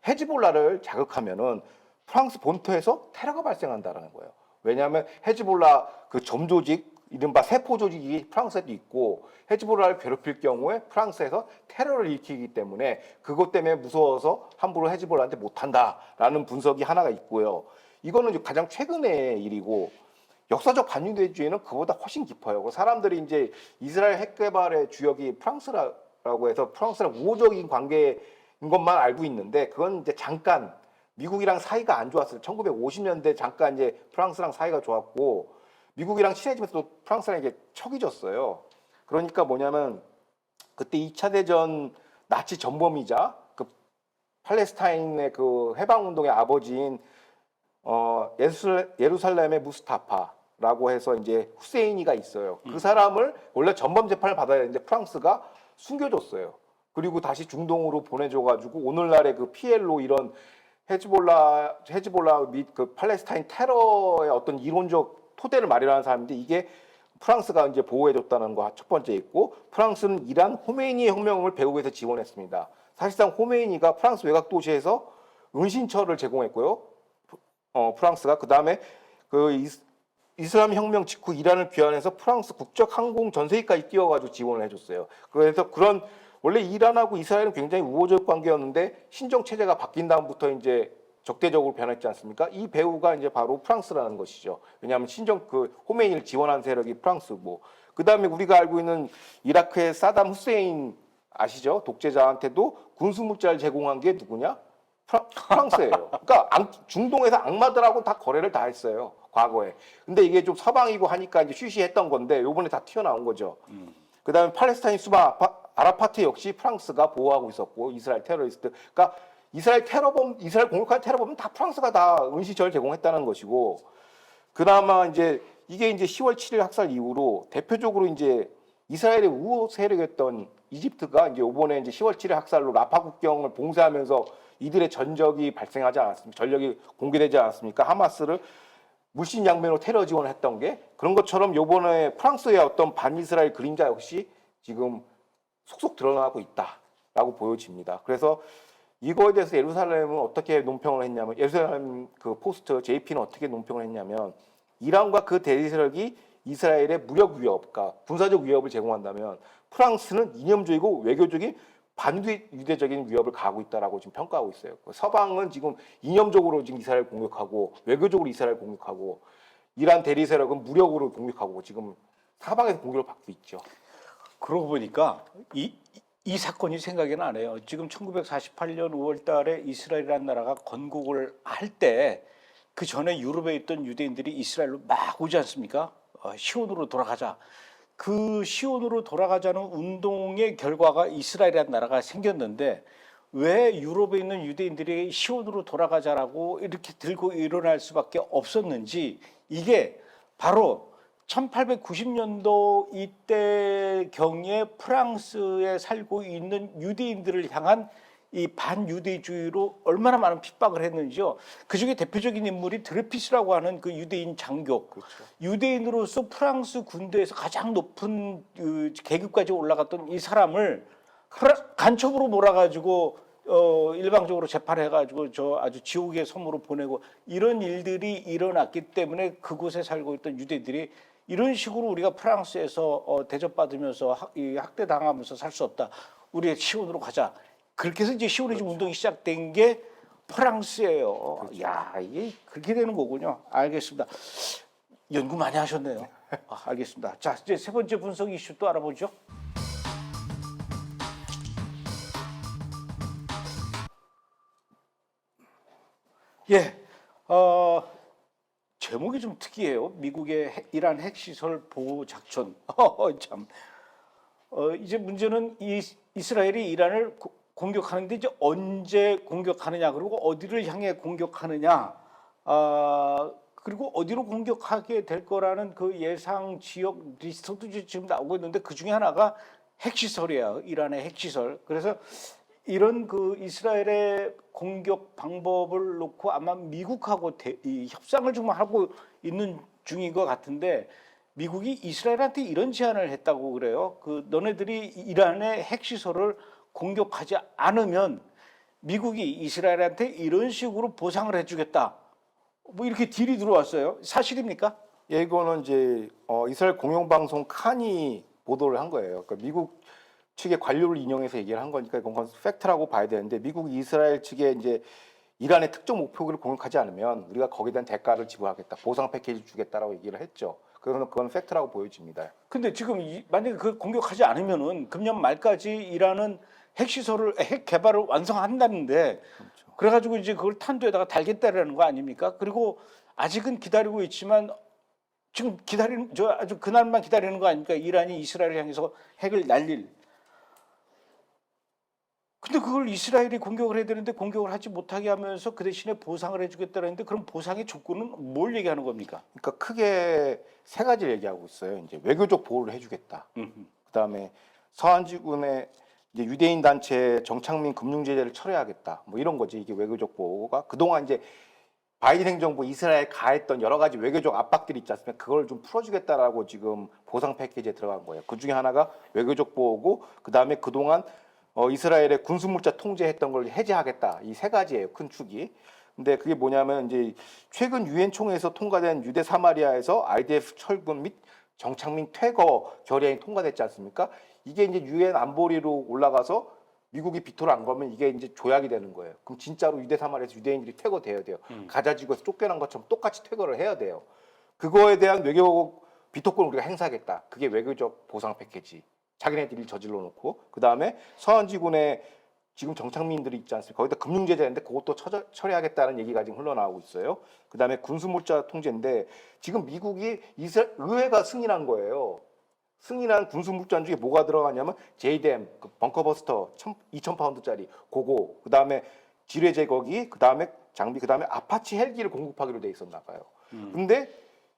헤즈볼라를 자극하면은 프랑스 본토에서 테러가 발생한다라는 거예요. 왜냐하면 헤즈볼라 그 점조직 이른바 세포 조직이 프랑스에도 있고 헤즈볼라를 괴롭힐 경우에 프랑스에서 테러를 일으키기 때문에 그것 때문에 무서워서 함부로 헤즈볼라한테 못한다라는 분석이 하나가 있고요. 이거는 가장 최근의 일이고 역사적 반유대주의는 그보다 훨씬 깊어요. 사람들이 이제 이스라엘 핵 개발의 주역이 프랑스라고 해서 프랑스랑 우호적인 관계인 것만 알고 있는데 그건 이제 잠깐 미국이랑 사이가 안 좋았어요. 1950년대 잠깐 이제 프랑스랑 사이가 좋았고 미국이랑 친해지면서 또 프랑스랑 이게 척이 졌어요. 그러니까 뭐냐면 그때 2차 대전 나치 전범이자 그 팔레스타인의 그 해방 운동의 아버지인 예루살렘의 무스타파라고 해서 이제 후세인이가 있어요. 그 사람을 원래 전범 재판을 받아야 되는데 프랑스가 숨겨줬어요. 그리고 다시 중동으로 보내줘가지고 오늘날의 그 피엘로 이런 헤즈볼라 및 그 팔레스타인 테러의 어떤 이론적 토대를 마련하는 사람인데 이게 프랑스가 이제 보호해줬다는 거 첫 번째 있고 프랑스는 이란 호메이니의 혁명을 배후에서 지원했습니다. 사실상 호메이니가 프랑스 외곽 도시에서 은신처를 제공했고요. 프랑스가 그 다음에 그 이슬람 혁명 직후 이란을 귀환해서 프랑스 국적 항공 전세기까지 띄워가지고 지원을 해줬어요. 그래서 그런 원래 이란하고 이스라엘은 굉장히 우호적 관계였는데 신정 체제가 바뀐 다음부터 이제 적대적으로 변했지 않습니까? 이 배후가 이제 바로 프랑스라는 것이죠. 왜냐하면 신정 그 호메이니를 지원한 세력이 프랑스고, 그 다음에 우리가 알고 있는 이라크의 사담 후세인 아시죠? 독재자한테도 군수 물자를 제공한 게 누구냐? 프랑스예요. 그러니까 중동에서 악마들하고 다 거래를 다 했어요. 과거에. 근데 이게 좀 서방이고 하니까 이제 쉬쉬했던 건데 요번에 다 튀어나온 거죠. 그 다음에 팔레스타인 수바 아라파트 역시 프랑스가 보호하고 있었고 이스라엘 테러리스트. 그러니까 이스라엘 공격한 테러범은 다 프랑스가 다 은시절 제공했다는 것이고, 그나마 이제 이게 이제 10월 7일 학살 이후로 대표적으로 이제 이스라엘의 우호 세력이었던 이집트가 이제 이번에 이제 10월 7일 학살로 라파 국경을 봉쇄하면서 이들의 전적이 발생하지 않았습니까? 전력이 공개되지 않았습니까? 하마스를 물신양면으로 테러 지원했던 게 그런 것처럼 이번에 프랑스의 어떤 반이스라엘 그림자 역시 지금 속속 드러나고 있다라고 보여집니다. 그래서 이거에 대해서 예루살렘은 어떻게 논평을 했냐면 예루살렘 그 포스트 JP는 어떻게 논평을 했냐면 이란과 그 대리세력이 이스라엘의 무력 위협, 그러니까 군사적 위협을 제공한다면 프랑스는 이념적이고 외교적인 반유대적인 위협을 가하고 있다라고 지금 평가하고 있어요. 서방은 지금 이념적으로 지금 이스라엘 공격하고 외교적으로 이스라엘 공격하고 이란 대리세력은 무력으로 공격하고 지금 사방에서 공격을 받고 있죠. 그러고 보니까 이 사건이 생각이 나네요. 지금 1948년 5월 달에 이스라엘이라는 나라가 건국을 할 때 그 전에 유럽에 있던 유대인들이 이스라엘로 막 오지 않습니까? 시온으로 돌아가자. 그 시온으로 돌아가자는 운동의 결과가 이스라엘이라는 나라가 생겼는데 왜 유럽에 있는 유대인들이 시온으로 돌아가자라고 이렇게 들고 일어날 수밖에 없었는지, 이게 바로 1890년도 이때 경에 프랑스에 살고 있는 유대인들을 향한 이 반유대주의로 얼마나 많은 핍박을 했는지요. 그중에 대표적인 인물이 드레피스라고 하는 그 유대인 장교. 그렇죠. 유대인으로서 프랑스 군대에서 가장 높은 그 계급까지 올라갔던 이 사람을 간첩으로 몰아가지고 일방적으로 재판해가지고 저 아주 지옥의 섬으로 보내고 이런 일들이 일어났기 때문에 그곳에 살고 있던 유대인들이 이런 식으로 우리가 프랑스에서 대접받으면서 학대당하면서 살 수 없다. 우리 시온으로 가자. 그렇게 해서 이제 시오니즘 운동이 시작된 게 프랑스예요. 야, 이게 그렇게 되는 거군요. 알겠습니다. 연구 많이 하셨네요. 알겠습니다. 자, 이제 세 번째 분석 이슈 또 알아보죠. 예, 제목이 좀 특이해요. 미국의 이란 핵시설 보호 작전. 참. 이제 문제는 이스라엘이 이란을 공격하는데 이제 언제 공격하느냐, 그리고 어디를 향해 공격하느냐, 그리고 어디로 공격하게 될 거라는 그 예상 지역 리스트도 지금 나오고 있는데 그 중에 하나가 핵시설이에요. 이란의 핵시설. 그래서 이런 그 이스라엘의 공격 방법을 놓고 아마 미국하고 이 협상을 좀 하고 있는 중인 것 같은데, 미국이 이스라엘한테 이런 제안을 했다고 그래요. 그 너네들이 이란의 핵시설을 공격하지 않으면 미국이 이스라엘한테 이런 식으로 보상을 해주겠다. 뭐 이렇게 딜이 들어왔어요. 사실입니까? 예, 이거는 이제 이스라엘 공영방송 칸이 보도를 한 거예요. 그러니까 미국 측의 관료를 인용해서 얘기를 한 거니까 이건 팩트라고 봐야 되는데, 미국 이스라엘 측에 이제 이란의 특정 목표를 공격하지 않으면 우리가 거기에 대한 대가를 지불하겠다, 보상 패키지 주겠다라고 얘기를 했죠. 그러면 그건 팩트라고 보여집니다. 근데 지금 만약에 그 공격하지 않으면은 금년 말까지 이란은 핵시설을 핵 개발을 완성한다는데, 그렇죠. 그래가지고 이제 그걸 탄도에다가 달겠다라는 거 아닙니까? 그리고 아직은 기다리고 있지만 지금 기다리는 저 아주 그날만 기다리는 거 아닙니까? 이란이 이스라엘을 향해서 핵을 날릴. 근데 그걸 이스라엘이 공격을 해야 되는데 공격을 하지 못하게 하면서 그 대신에 보상을 해주겠다는데, 그럼 보상의 조건은 뭘 얘기하는 겁니까? 그러니까 크게 세 가지를 얘기하고 있어요. 이제 외교적 보호를 해주겠다. 그다음에 서한지군의 이제 유대인 단체 정착민 금융 제재를 철회하겠다. 뭐 이런 거지. 이게 외교적 보호가 그동안 이제 바이든 행정부 이스라엘 가했던 여러 가지 외교적 압박들이 있지 않습니까? 그걸 좀 풀어주겠다라고 지금 보상 패키지에 들어간 거예요. 그 중에 하나가 외교적 보호고, 그다음에 그동안 이스라엘의 군수물자 통제했던 걸 해제하겠다. 이 세 가지예요, 큰 축이. 근데 그게 뭐냐면 이제 최근 유엔 총회에서 통과된 유대 사마리아에서 IDF 철군 및 정착민 퇴거 결의안이 통과됐지 않습니까? 이게 이제 유엔 안보리로 올라가서 미국이 비토를 안 걸면 이게 이제 조약이 되는 거예요. 그럼 진짜로 유대 사마리아에서 유대인들이 퇴거돼야 돼요. 가자 지구에서 쫓겨난 것처럼 똑같이 퇴거를 해야 돼요. 그거에 대한 외교 비토권을 우리가 행사하겠다. 그게 외교적 보상 패키지. 자기네들이 저질러 놓고, 그 다음에 서한지군에 지금 정착민들이 있지 않습니까? 거기다 금융제재인데 그것도 처리하겠다는 얘기가 지금 흘러나오고 있어요. 그 다음에 군수물자 통제인데, 지금 미국이 의회가 승인한 거예요. 승인한 군수물자 중에 뭐가 들어가냐면 JDAM, 그 벙커버스터 2,000파운드짜리 그거, 그 다음에 지뢰 제거기, 그 다음에 장비, 그 다음에 아파치 헬기를 공급하기로 돼 있었나 봐요. 근데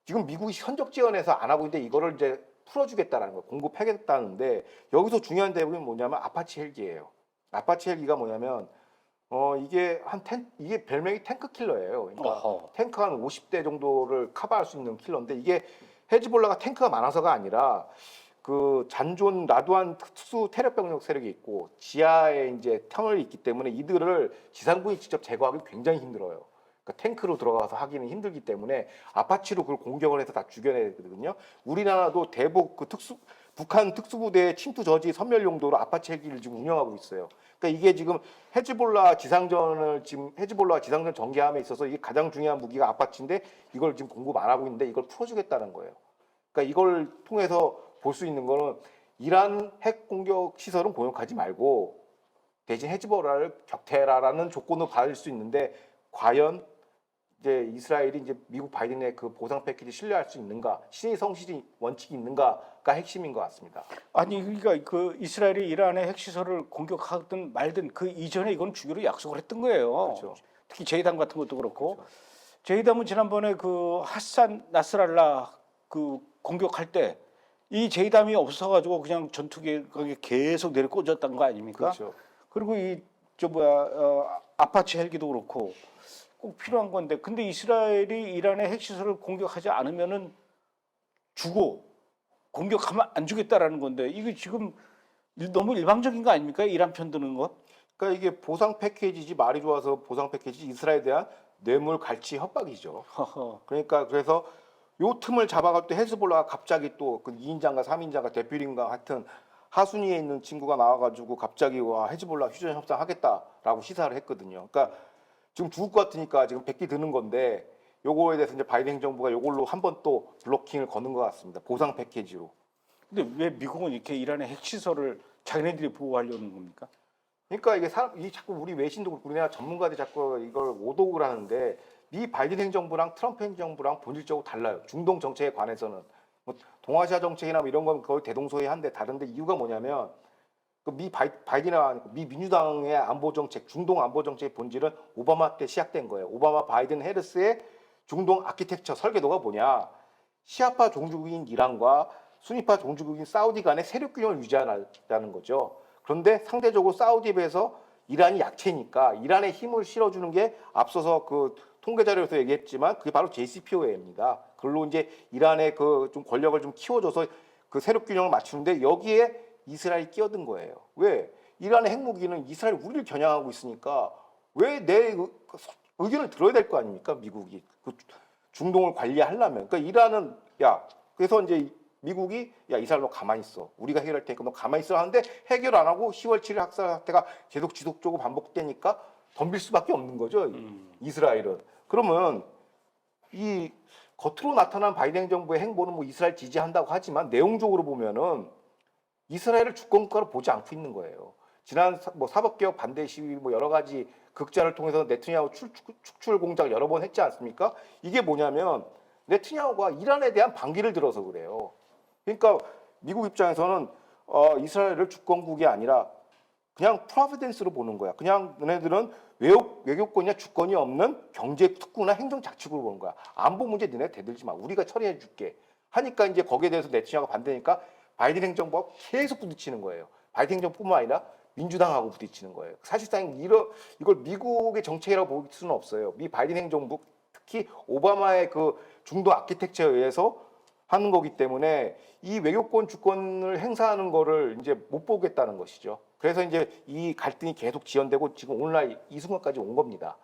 지금 미국이 현적 지원해서 안 하고 있는데 이거를 이제 풀어주겠다라는 거예요. 공급하겠다는데, 여기서 중요한 대목이 뭐냐면 아파치 헬기예요. 아파치 헬기가 뭐냐면 이게 별명이 탱크 킬러예요. 그러니까 탱크 한 50대 정도를 커버할 수 있는 킬러인데, 이게 헤즈볼라가 탱크가 많아서가 아니라 그 잔존 라두안 특수 테러 병력 세력이 있고 지하에 이제 터널이 있기 때문에 이들을 지상군이 직접 제거하기 굉장히 힘들어요. 그러니까 탱크로 들어가서 하기는 힘들기 때문에 아파치로 그걸 공격을 해서 다 죽여내야 되거든요. 우리나라도 대북 그 북한 특수부대의 침투 저지 섬멸 용도로 아파치 헬기를 지금 운영하고 있어요. 그러니까 이게 지금 헤즈볼라와 지상전 전개함에 있어서 이게 가장 중요한 무기가 아파치인데, 이걸 지금 공급 안 하고 있는데 이걸 풀어주겠다는 거예요. 그러니까 이걸 통해서 볼 수 있는 거는 이란 핵 공격 시설은 공격하지 말고 대신 헤즈볼라를 격퇴라라는 조건을 받을 수 있는데, 과연 이제 이스라엘이 이제 미국 바이든의 그 보상 패키지 신뢰할 수 있는가, 신의 성실이 원칙이 있는가가 핵심인 것 같습니다. 아니, 그러니까 그 이스라엘이 이란의 핵시설을 공격하든 말든 그 이전에 이건 주기로 약속을 했던 거예요. 그렇죠. 특히 제이담 같은 것도 그렇고. 그렇죠. 제이담은 지난번에 그 하산 나스랄라 그 공격할 때 이 제이담이 없어가지고 그냥 전투기에 계속 내려꽂았던 거 아닙니까? 그렇죠. 그리고 아파치 헬기도 그렇고 꼭 필요한 건데, 근데 이스라엘이 이란의 핵시설을 공격하지 않으면은 주고 공격하면 안 주겠다라는 건데, 이게 지금 너무 일방적인 거 아닙니까? 이란 편 드는 거? 그러니까 이게 보상 패키지지, 말이 좋아서 보상 패키지, 이스라엘에 대한 뇌물 갈취 협박이죠. 그러니까 그래서 요 틈을 잡아갈 때 헤즈볼라가 갑자기 또 그 2인자인가 3인자가 대표인가 하여튼 하순위에 있는 친구가 나와가지고 갑자기 와 헤즈볼라 휴전 협상 하겠다라고 시사를 했거든요. 그러니까 지금 죽을 것 같으니까 지금 100기 드는 건데 요거에 대해서 이제 바이든 행정부가 요걸로 한 번 또 블로킹을 거는 것 같습니다. 보상 패키지로. 근데 왜 미국은 이렇게 이란의 핵시설을 자기네들이 보호하려는 겁니까? 그러니까 이게 이 자꾸 우리 외신도 그렇고 우리나라 전문가들이 자꾸 이걸 오독을 하는데 미 바이든 행정부랑 트럼프 행정부랑 본질적으로 달라요. 중동 정책에 관해서는 뭐 동아시아 정책이나 뭐 이런 건 거의 대동소이한데 다른데 이유가 뭐냐면 그 미 바이든이나 아니고 미 민주당의 안보 정책, 중동 안보 정책의 본질은 오바마 때 시작된 거예요. 오바마, 바이든, 해리스의 중동 아키텍처 설계도가 뭐냐? 시아파 종주국인 이란과 수니파 종주국인 사우디 간의 세력 균형을 유지하자는 거죠. 그런데 상대적으로 사우디에 비해서 이란이 약체니까 이란에 힘을 실어주는 게 앞서서 그 통계 자료에서 얘기했지만 그게 바로 JCPOA입니다. 그걸로 이제 이란의 그 좀 권력을 좀 키워줘서 그 세력 균형을 맞추는데 여기에 이스라엘이 끼어든 거예요. 왜? 이란의 핵무기는 이스라엘 우리를 겨냥하고 있으니까 왜 내 의견을 들어야 될 거 아닙니까? 미국이 그 중동을 관리하려면. 그러니까 이란은 야 그래서 이제 미국이 야 이스라엘 너 가만히 있어. 우리가 해결할 테니까 너 가만히 있어 하는데 해결 안 하고 10월 7일 학살 사태가 계속 지속적으로 반복되니까 덤빌 수밖에 없는 거죠. 이스라엘은. 그러면 이 겉으로 나타난 바이든 정부의 행보는 뭐 이스라엘 지지한다고 하지만 내용적으로 보면은 이스라엘을 주권국가로 보지 않고 있는 거예요. 지난 뭐 사법개혁 반대 시위 뭐 여러 가지 극자를 통해서 네트냐후 축출 공작 여러 번 했지 않습니까? 이게 뭐냐면 네트냐후가 이란에 대한 반기를 들어서 그래요. 그러니까 미국 입장에서는 이스라엘을 주권국이 아니라 그냥 프로비덴스로 보는 거야. 그냥 너네들은 외교권이나 주권이 없는 경제 특구나 행정 자치구로 보는 거야. 안보 문제 너네 대들지 마. 우리가 처리해 줄게. 하니까 이제 거기에 대해서 네트냐후가 반대니까 바이든 행정부가 계속 부딪히는 거예요. 바이든 행정뿐만 아니라 민주당하고 부딪히는 거예요. 사실상 이걸 미국의 정책이라고 볼 수는 없어요. 미 바이든 행정부 특히 오바마의 그 중도 아키텍처에 의해서 하는 거기 때문에 이 외교권 주권을 행사하는 거를 이제 못 보겠다는 것이죠. 그래서 이제 이 갈등이 계속 지연되고 지금 오늘날 이 순간까지 온 겁니다.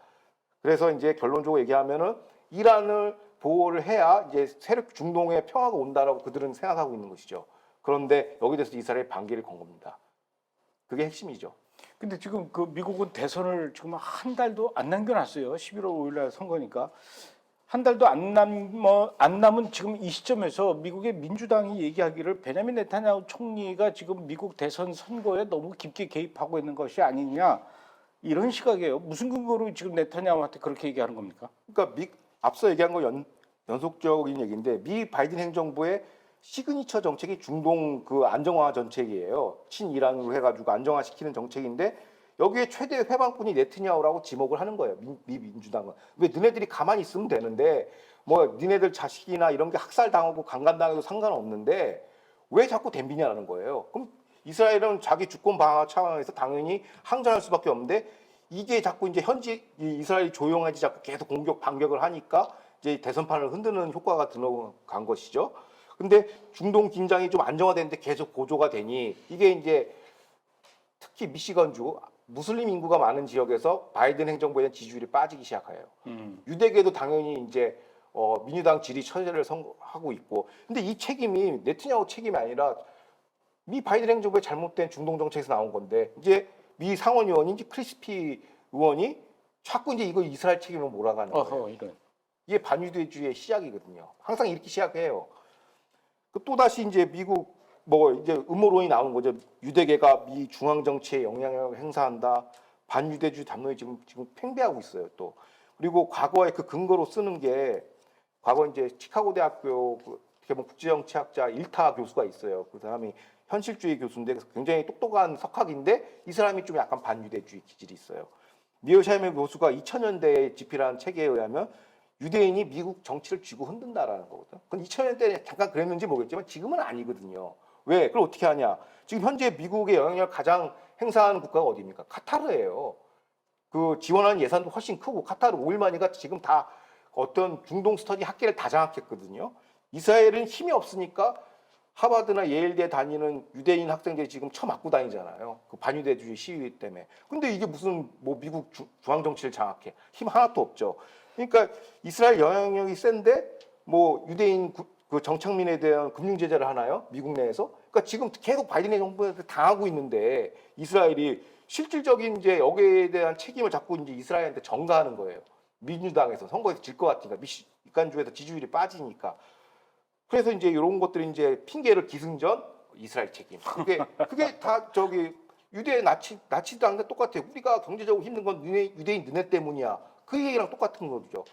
그래서 이제 결론적으로 얘기하면은 이란을 보호를 해야 이제 세력 중동의 평화가 온다라고 그들은 생각하고 있는 것이죠. 그런데 여기 대해서 이스라엘이 반기를 건 겁니다. 그게 핵심이죠. 근데 지금 그 미국은 대선을 지금 한 달도 안 남겨놨어요. 11월 5일날 선거니까 한 달도 안 남은 지금 이 시점에서 미국의 민주당이 얘기하기를 베냐민 네타냐후 총리가 지금 미국 대선 선거에 너무 깊게 개입하고 있는 것이 아니냐 이런 시각이에요. 무슨 근거로 지금 네타냐후한테 그렇게 얘기하는 겁니까? 그러니까 앞서 얘기한 거 연속적인 얘기인데 미 바이든 행정부의 시그니처 정책이 중동 그 안정화 정책이에요. 친이란으로 해가지고 안정화시키는 정책인데 여기에 최대 회방꾼이 네트냐후라고 지목을 하는 거예요. 미 민주당은. 왜 너네들이 가만히 있으면 되는데 뭐 너네들 자식이나 이런 게 학살당하고 강간당해도 상관없는데 왜 자꾸 덤비냐는 거예요. 그럼 이스라엘은 자기 주권 방어 차원에서 당연히 항전할 수밖에 없는데 이게 자꾸 이제 현지 이스라엘이 조용하지 자꾸 계속 공격 반격을 하니까 이제 대선판을 흔드는 효과가 들어간 것이죠. 근데 중동 긴장이 좀 안정화되는데 계속 고조가 되니 이게 이제 특히 미시건주 무슬림 인구가 많은 지역에서 바이든 행정부에 대한 지지율이 빠지기 시작해요. 유대계도 당연히 이제 민주당 지지 처제를 하고 있고, 근데 이 책임이 네트냐후 책임이 아니라 미 바이든 행정부의 잘못된 중동 정책에서 나온 건데 이제 미 상원 의원인지 크리스피 의원이 자꾸 이제 이거 이스라엘 책임으로 몰아가는 거예요. 이런. 이게 반유대주의의 시작이거든요. 항상 이렇게 시작해요. 또 다시 이제 미국 뭐 이제 음모론이 나오는 거죠. 유대계가 미 중앙 정치에 영향력을 행사한다. 반유대주의 담론이 지금 팽배하고 있어요. 또 그리고 과거에 그 근거로 쓰는 게 과거 이제 시카고 대학교 국제정치학자 일타 교수가 있어요. 그 사람이 현실주의 교수인데 굉장히 똑똑한 석학인데 이 사람이 좀 약간 반유대주의 기질이 있어요. 미어샤이메 교수가 2000년대에 집필한 책에 의하면 유대인이 미국 정치를 쥐고 흔든다라는 거거든. 그건 2000년대에 잠깐 그랬는지 모르겠지만 지금은 아니거든요. 왜? 그걸 어떻게 하냐? 지금 현재 미국의 영향력을 가장 행사하는 국가가 어디입니까? 카타르예요. 그 지원하는 예산도 훨씬 크고 카타르 오일만이가 지금 다 어떤 중동 스터디 학계를 다 장악했거든요. 이스라엘은 힘이 없으니까 하버드나 예일대 다니는 유대인 학생들이 지금 쳐맞고 다니잖아요. 그 반유대주의 시위 때문에. 근데 이게 무슨 뭐 미국 중앙 정치를 장악해? 힘 하나도 없죠. 그러니까 이스라엘 영향력이 센데 뭐 유대인 그 정착민에 대한 금융 제재를 하나요? 미국 내에서? 그러니까 지금 계속 바이든의 정부한테 당하고 있는데 이스라엘이 실질적인 이제 여기에 대한 책임을 자꾸 이제 이스라엘한테 전가하는 거예요. 민주당에서 선거에서 질 것 같으니까 미간주에서 지지율이 빠지니까. 그래서 이제 이런 것들이 이제 핑계를 기승전 이스라엘 책임. 그게 다 저기 유대 나치당과 똑같아요. 우리가 경제적으로 힘든 건 유대인 너네 때문이야. 그 얘기랑 똑같은 거죠.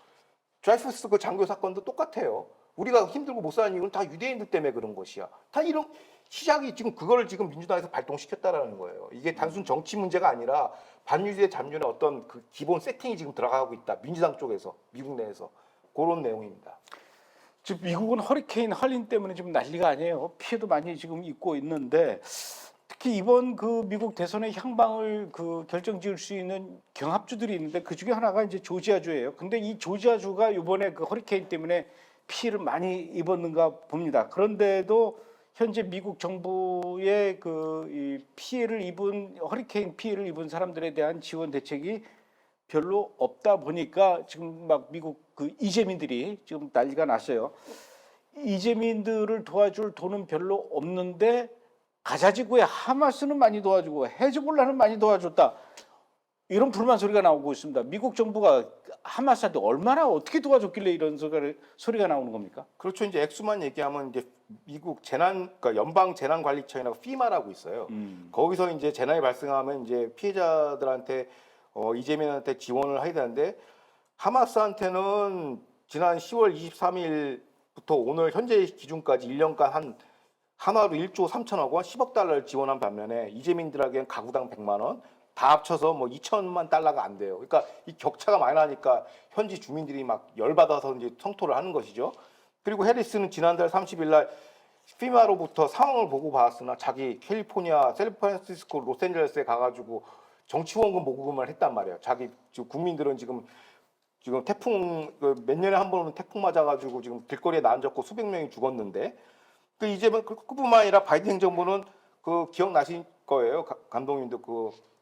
드라이푸스 그 장교 사건도 똑같아요. 우리가 힘들고 못 사는 이유는 다 유대인들 때문에 그런 것이야. 다 이런 시작이 지금 그거를 지금 민주당에서 발동시켰다라는 거예요. 이게 단순 정치 문제가 아니라 반유대 잠준의 어떤 그 기본 세팅이 지금 들어가고 있다. 민주당 쪽에서 미국 내에서 그런 내용입니다. 지금 미국은 허리케인 할린 때문에 지금 난리가 아니에요. 피해도 많이 지금 입고 있는데 특히 이번 그 미국 대선의 향방을 그 결정지을 수 있는 경합주들이 있는데 그 중에 하나가 이제 조지아주예요. 근데 이 조지아주가 이번에 그 허리케인 때문에 피해를 많이 입었는가 봅니다. 그런데도 현재 미국 정부의 그 이 피해를 입은 허리케인 피해를 입은 사람들에 대한 지원 대책이 별로 없다 보니까 지금 막 미국 그 이재민들이 지금 난리가 났어요. 이재민들을 도와줄 돈은 별로 없는데 가자지구에 하마스는 많이 도와주고 헤즈볼라는 많이 도와줬다. 이런 불만 소리가 나오고 있습니다. 미국 정부가 하마스한테 얼마나 어떻게 도와줬길래 이런 소리가 나오는 겁니까? 그렇죠. 이제 액수만 얘기하면 이제 미국 그러니까 연방 재난관리청이라고 FEMA라고 있어요. 거기서 이제 재난이 발생하면 이제 피해자들한테 이재민한테 지원을 해야 되는데 하마스한테는 지난 10월 23일부터 오늘 현재 기준까지 1년간 한화로 1조 3천억 원, 10억 달러를 지원한 반면에 이재민들에게는 가구당 100만 원, 다 합쳐서 뭐 2천만 달러가 안 돼요. 그러니까 이 격차가 많이 나니까 현지 주민들이 막 열받아서 이제 성토를 하는 것이죠. 그리고 해리스는 지난달 30일 날 피마로부터 상황을 보고 받았으나 자기 캘리포니아, 샌프란시스코, 로스앤젤레스에 가가지고 정치원금 모금을 했단 말이에요. 자기 지금 국민들은 지금 태풍 몇 년에 한 번 오는 태풍 맞아가지고 지금 길거리에 나앉았고 수백 명이 죽었는데 이제 그뿐만 아니라 바이든 행정부는 그 기억나실 거예요. 감독님도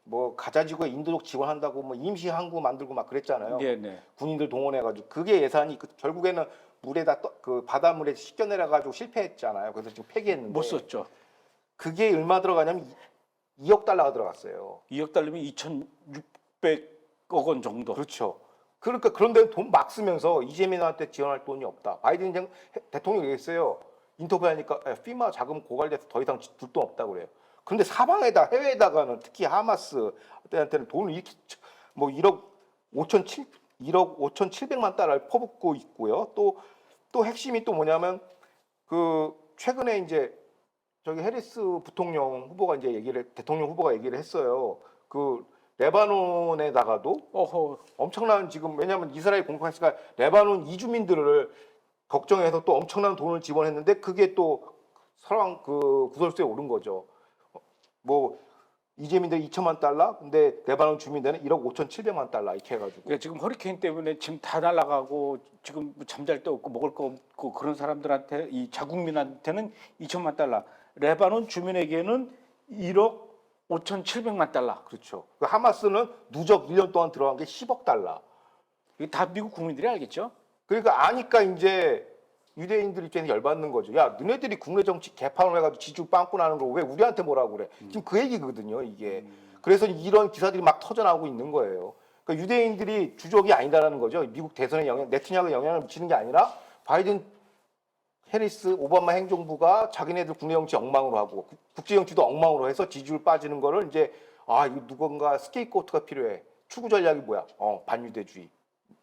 뭐 가자지구에 인도적 지원한다고 뭐 임시 항구 만들고 막 그랬잖아요. 네네. 군인들 동원해가지고 그게 예산이 결국에는 물에다 그 바닷물에 씻겨내려가지고 실패했잖아요. 그래서 지금 폐기했는데 못 썼죠. 그게 얼마 들어가냐면 2억 달러가 들어갔어요. 2억 달러면 2,600억 원 정도. 그렇죠. 그러니까 그런데 돈 막 쓰면서 이재민한테 지원할 돈이 없다. 바이든 대통령이 얘기했어요. 인터뷰하니까 피마 자금 고갈돼서 더 이상 줄 돈 없다고 그래요. 그런데 사방에다 해외에다가는 특히 하마스한테는 돈을 이렇게 뭐 1억 5,700만 달러를 퍼붓고 있고요. 또 핵심이 또 뭐냐면 그 최근에 이제 저기 해리스 부통령 후보가 이제 대통령 후보가 얘기를 했어요. 그 레바논에다가도 엄청난 지금 왜냐하면 이스라엘 공격했으니까 레바논 이주민들을 걱정해서 또 엄청난 돈을 지원했는데 그게 또 서랑 그 구설수에 오른 거죠. 뭐 이재민들 2천만 달러, 근데 레바논 주민들은 1억 5,700만 달러 이렇게 해가지고. 그러니까 지금 허리케인 때문에 지금 다 날아가고 지금 잠잘 데 없고 먹을 거 없고 그런 사람들한테 이 자국민한테는 2천만 달러, 레바논 주민에게는 1억 5,700만 달러. 그렇죠. 그 하마스는 누적 1년 동안 들어간 게 10억 달러. 이게 다 미국 국민들이 알겠죠? 그러니까 아니까 이제 유대인들 입장에서 열받는 거죠. 야, 너네들이 국내 정치 개판을 해가지고 지주 빵꾸 나는 거 왜 우리한테 뭐라고 그래? 지금 그 얘기거든요, 이게. 그래서 이런 기사들이 막 터져나오고 있는 거예요. 그러니까 유대인들이 주적이 아니다라는 거죠. 미국 대선에 네타냐후에 영향을 미치는 게 아니라 바이든, 해리스, 오바마 행정부가 자기네들 국내 정치 엉망으로 하고 국제 정치도 엉망으로 해서 지지율 빠지는 거를 이제 이거 누군가 스케이트코트가 필요해. 추구 전략이 뭐야? 반유대주의.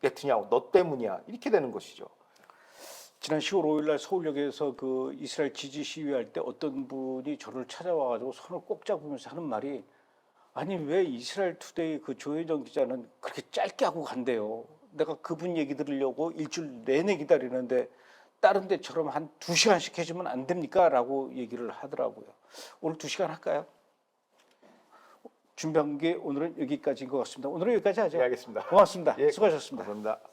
네타냐후 너 때문이야. 이렇게 되는 것이죠. 지난 10월 5일 날 서울역에서 그 이스라엘 지지 시위할 때 어떤 분이 저를 찾아와가지고 손을 꼭 잡으면서 하는 말이 아니 왜 이스라엘 투데이 그 조혜정 기자는 그렇게 짧게 하고 간대요. 내가 그분 얘기 들으려고 일주일 내내 기다리는데 다른 데처럼 한 2시간씩 해주면 안 됩니까? 라고 얘기를 하더라고요. 오늘 2시간 할까요? 준비한 게 오늘은 여기까지인 것 같습니다. 오늘은 여기까지 하죠. 네, 알겠습니다. 고맙습니다. 예, 수고하셨습니다. 감사합니다.